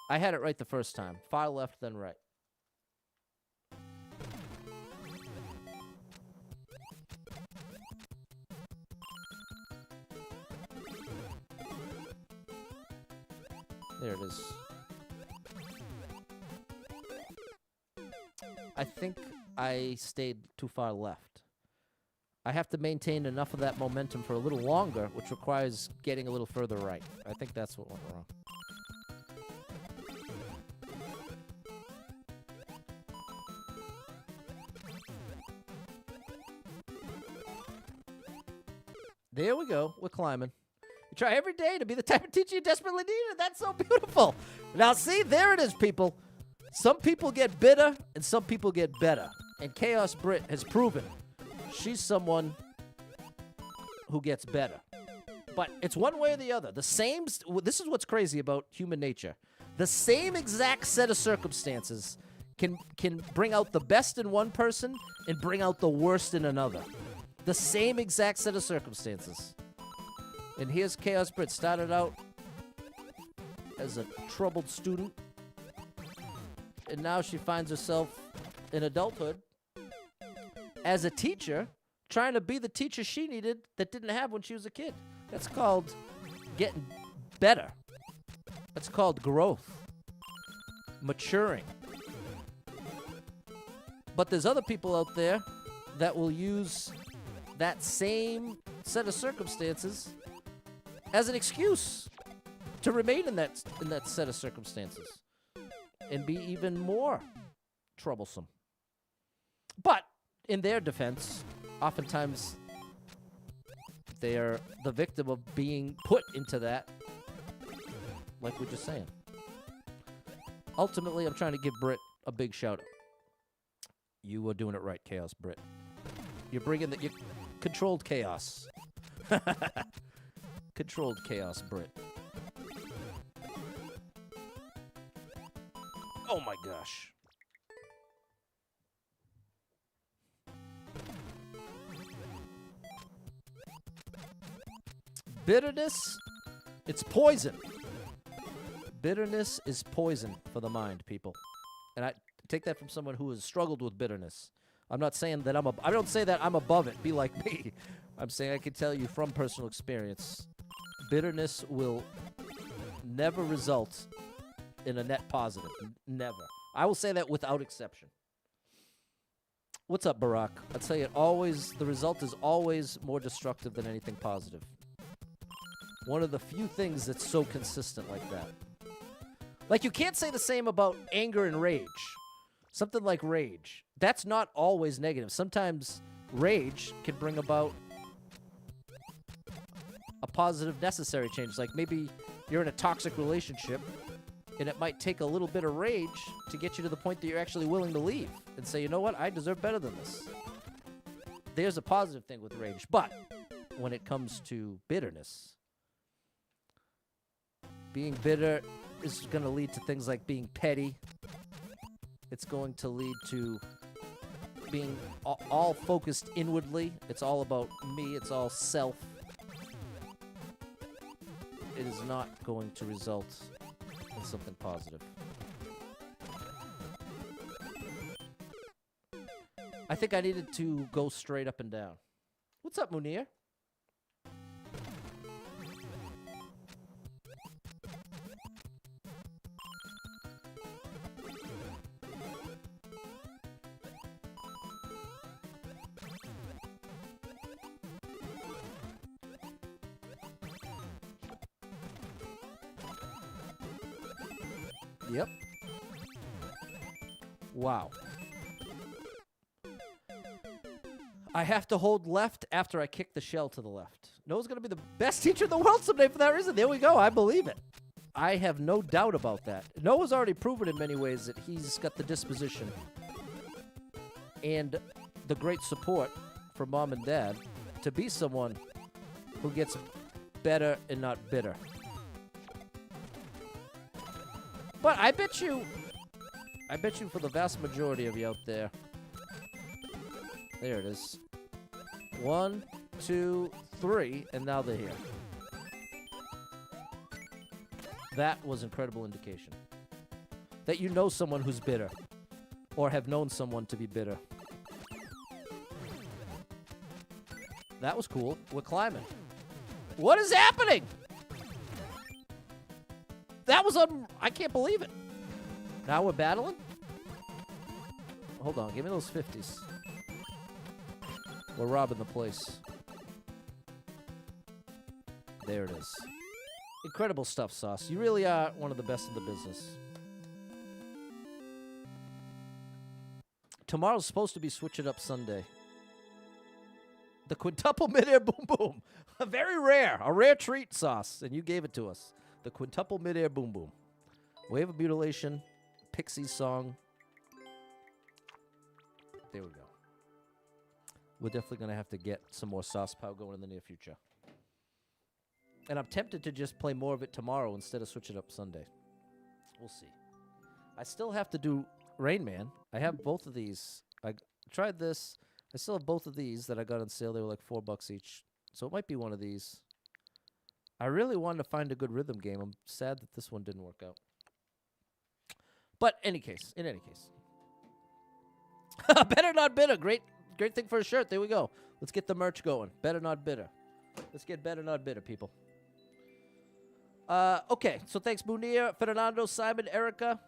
I had it right the first time. Far left, then right. There it is. I think I stayed too far left. I have to maintain enough of that momentum for a little longer, which requires getting a little further right. I think that's what went wrong. There we go. We're climbing. You try every day to be the type of teacher you desperately need, and that's so beautiful. Now, see, there it is, people. Some people get bitter, and some people get better. And Chaos Brit has proven she's someone who gets better. But it's one way or the other. This is what's crazy about human nature. The same exact set of circumstances can bring out the best in one person and bring out the worst in another. The same exact set of circumstances. And here's Chaos Brit. Started out as a troubled student. And now she finds herself in adulthood as a teacher, trying to be the teacher she needed that didn't have when she was a kid. That's called getting better. That's called growth. Maturing. But there's other people out there that will use that same set of circumstances as an excuse to remain in that set of circumstances and be even more troublesome. But in their defense, oftentimes they are the victim of being put into that, like we're just saying. Ultimately, I'm trying to give Brit a big shout out. You are doing it right, Chaos Brit. You're bringing the controlled chaos. Controlled chaos, Brit. Oh my gosh. Bitterness, it's poison. Bitterness is poison for the mind, people. And I take that from someone who has struggled with bitterness. I'm not saying that I don't say that I'm above it. Be like me. I'm saying I can tell you from personal experience, bitterness will never result in a net positive. Never. I will say that without exception. What's up, Barack? I'd say the result is always more destructive than anything positive. One of the few things that's so consistent like that. Like, you can't say the same about anger and rage. Something like rage. That's not always negative. Sometimes rage can bring about a positive, necessary change. Like, maybe you're in a toxic relationship, and it might take a little bit of rage to get you to the point that you're actually willing to leave and say, you know what, I deserve better than this. There's a positive thing with rage. But when it comes to bitterness, being bitter is going to lead to things like being petty. It's going to lead to being all focused inwardly. It's all about me. It's all self. It is not going to result in something positive. I think I needed to go straight up and down. What's up, Munir? Yep. Wow. I have to hold left after I kick the shell to the left. Noah's going to be the best teacher in the world someday for that reason. There we go. I believe it. I have no doubt about that. Noah's already proven in many ways that he's got the disposition and the great support from mom and dad to be someone who gets better and not bitter. But I bet you for the vast majority of you out there, there it is. 1, 2, 3, and now they're here. That was incredible indication that you know someone who's bitter or have known someone to be bitter. That was cool. We're climbing. What is happening? That was I can't believe it. Now we're battling? Hold on. Give me those 50s. We're robbing the place. There it is. Incredible stuff, Sauce. You really are one of the best in the business. Tomorrow's supposed to be Switch It Up Sunday. The quintuple midair boom boom. Very rare. A rare treat, Sauce. And you gave it to us. The quintuple midair boom boom. Wave of Mutilation. Pixie's song. There we go. We're definitely going to have to get some more SaucePow going in the near future. And I'm tempted to just play more of it tomorrow instead of Switch It Up Sunday. We'll see. I still have to do Rain Man. I have both of these. I tried this. I still have both of these that I got on sale. They were like $4 each. So it might be one of these. I really wanted to find a good rhythm game. I'm sad that this one didn't work out. But in any case. Better Not Bitter. Great thing for a shirt. There we go. Let's get the merch going. Better Not Bitter. Let's get Better Not Bitter, people. Okay, so thanks, Munir, Fernando, Simon, Erica,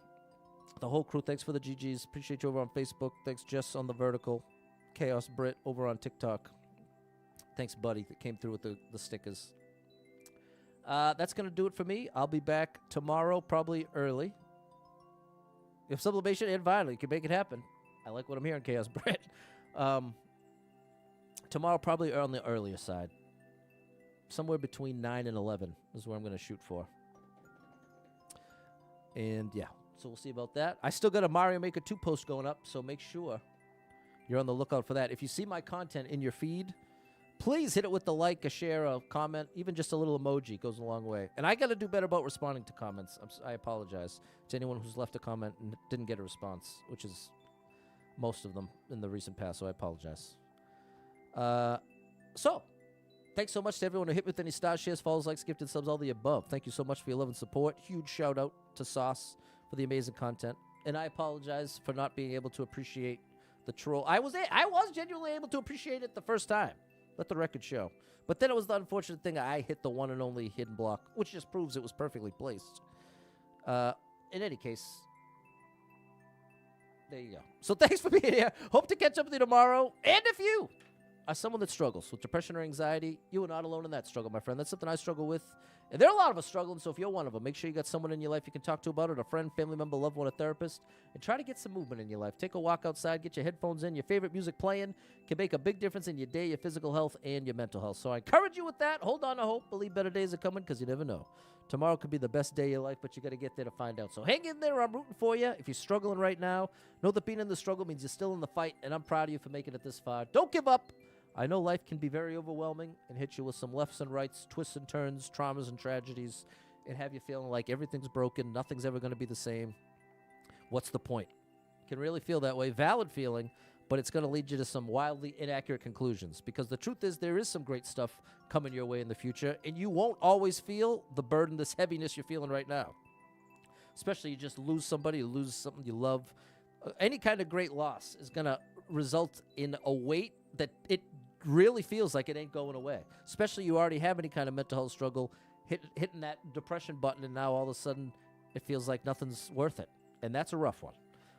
the whole crew. Thanks for the GGs. Appreciate you over on Facebook. Thanks, Jess on the Vertical. Chaos Brit over on TikTok. Thanks, Buddy, that came through with the stickers. That's going to do it for me. I'll be back tomorrow, probably early. If sublimation and vinyl, you can make it happen. I like what I'm hearing, Chaos Brit. Tomorrow, probably on the earlier side. Somewhere between 9 and 11 is where I'm going to shoot for. And, yeah, so we'll see about that. I still got a Mario Maker 2 post going up, so make sure you're on the lookout for that. If you see my content in your feed, please hit it with the like, a share, a comment, even just a little emoji goes a long way. And I got to do better about responding to comments. I apologize to anyone who's left a comment and didn't get a response, which is most of them in the recent past, so I apologize. Thanks so much to everyone who hit with any stars, shares, follows, likes, gifted subs, all the above. Thank you so much for your love and support. Huge shout out to Sauce for the amazing content. And I apologize for not being able to appreciate the troll. I was genuinely able to appreciate it the first time. Let the record show. But then it was the unfortunate thing I hit the one and only hidden block, which just proves it was perfectly placed. In any case, there you go. So thanks for being here. Hope to catch up with you tomorrow. And if you are someone that struggles with depression or anxiety, you are not alone in that struggle, my friend. That's something I struggle with. And there are a lot of us struggling, so if you're one of them, make sure you got someone in your life you can talk to about it, a friend, family member, loved one, a therapist, and try to get some movement in your life. Take a walk outside, get your headphones in, your favorite music playing, can make a big difference in your day, your physical health, and your mental health. So I encourage you with that. Hold on to hope. Believe better days are coming, because you never know. Tomorrow could be the best day of your life, but you got to get there to find out. So hang in there. I'm rooting for you. If you're struggling right now, know that being in the struggle means you're still in the fight, and I'm proud of you for making it this far. Don't give up. I know life can be very overwhelming and hit you with some lefts and rights, twists and turns, traumas and tragedies, and have you feeling like everything's broken, nothing's ever going to be the same. What's the point? Can really feel that way. Valid feeling, but it's going to lead you to some wildly inaccurate conclusions, because the truth is there is some great stuff coming your way in the future, and you won't always feel the burden, this heaviness you're feeling right now. Especially you just lose somebody, you lose something you love. Any kind of great loss is going to result in a weight that it really feels like it ain't going away. Especially you already have any kind of mental health struggle, hitting that depression button, and now all of a sudden it feels like nothing's worth it. And that's a rough one.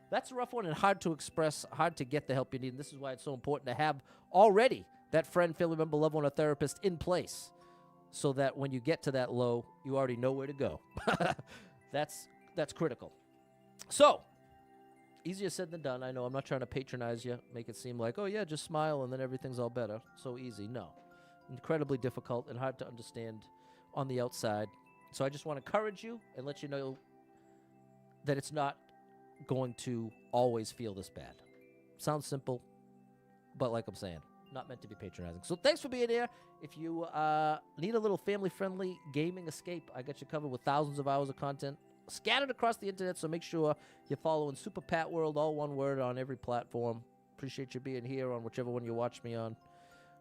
That's a rough one and hard to express, hard to get the help you need. And this is why it's so important to have already that friend, family member, loved one, or therapist in place, so that when you get to that low, you already know where to go. That's critical. So, Easier said than done. I know I'm not trying to patronize you, make it seem like, oh, yeah, just smile and then everything's all better. So easy. No. Incredibly difficult and hard to understand on the outside. So I just want to encourage you and let you know that it's not going to always feel this bad. Sounds simple, but like I'm saying, not meant to be patronizing. So thanks for being here. If you need a little family-friendly gaming escape, I got you covered with thousands of hours of content scattered across the internet, so make sure you're following Super Pat World, all one word, on every platform. Appreciate you being here on whichever one you watch me on.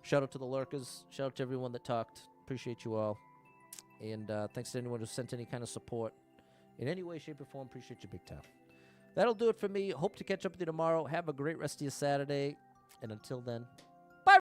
Shout out to the lurkers. Shout out to everyone that talked. Appreciate you all. And thanks to anyone who sent any kind of support in any way, shape, or form. Appreciate you big time. That'll do it for me. Hope to catch up with you tomorrow. Have a great rest of your Saturday. And until then,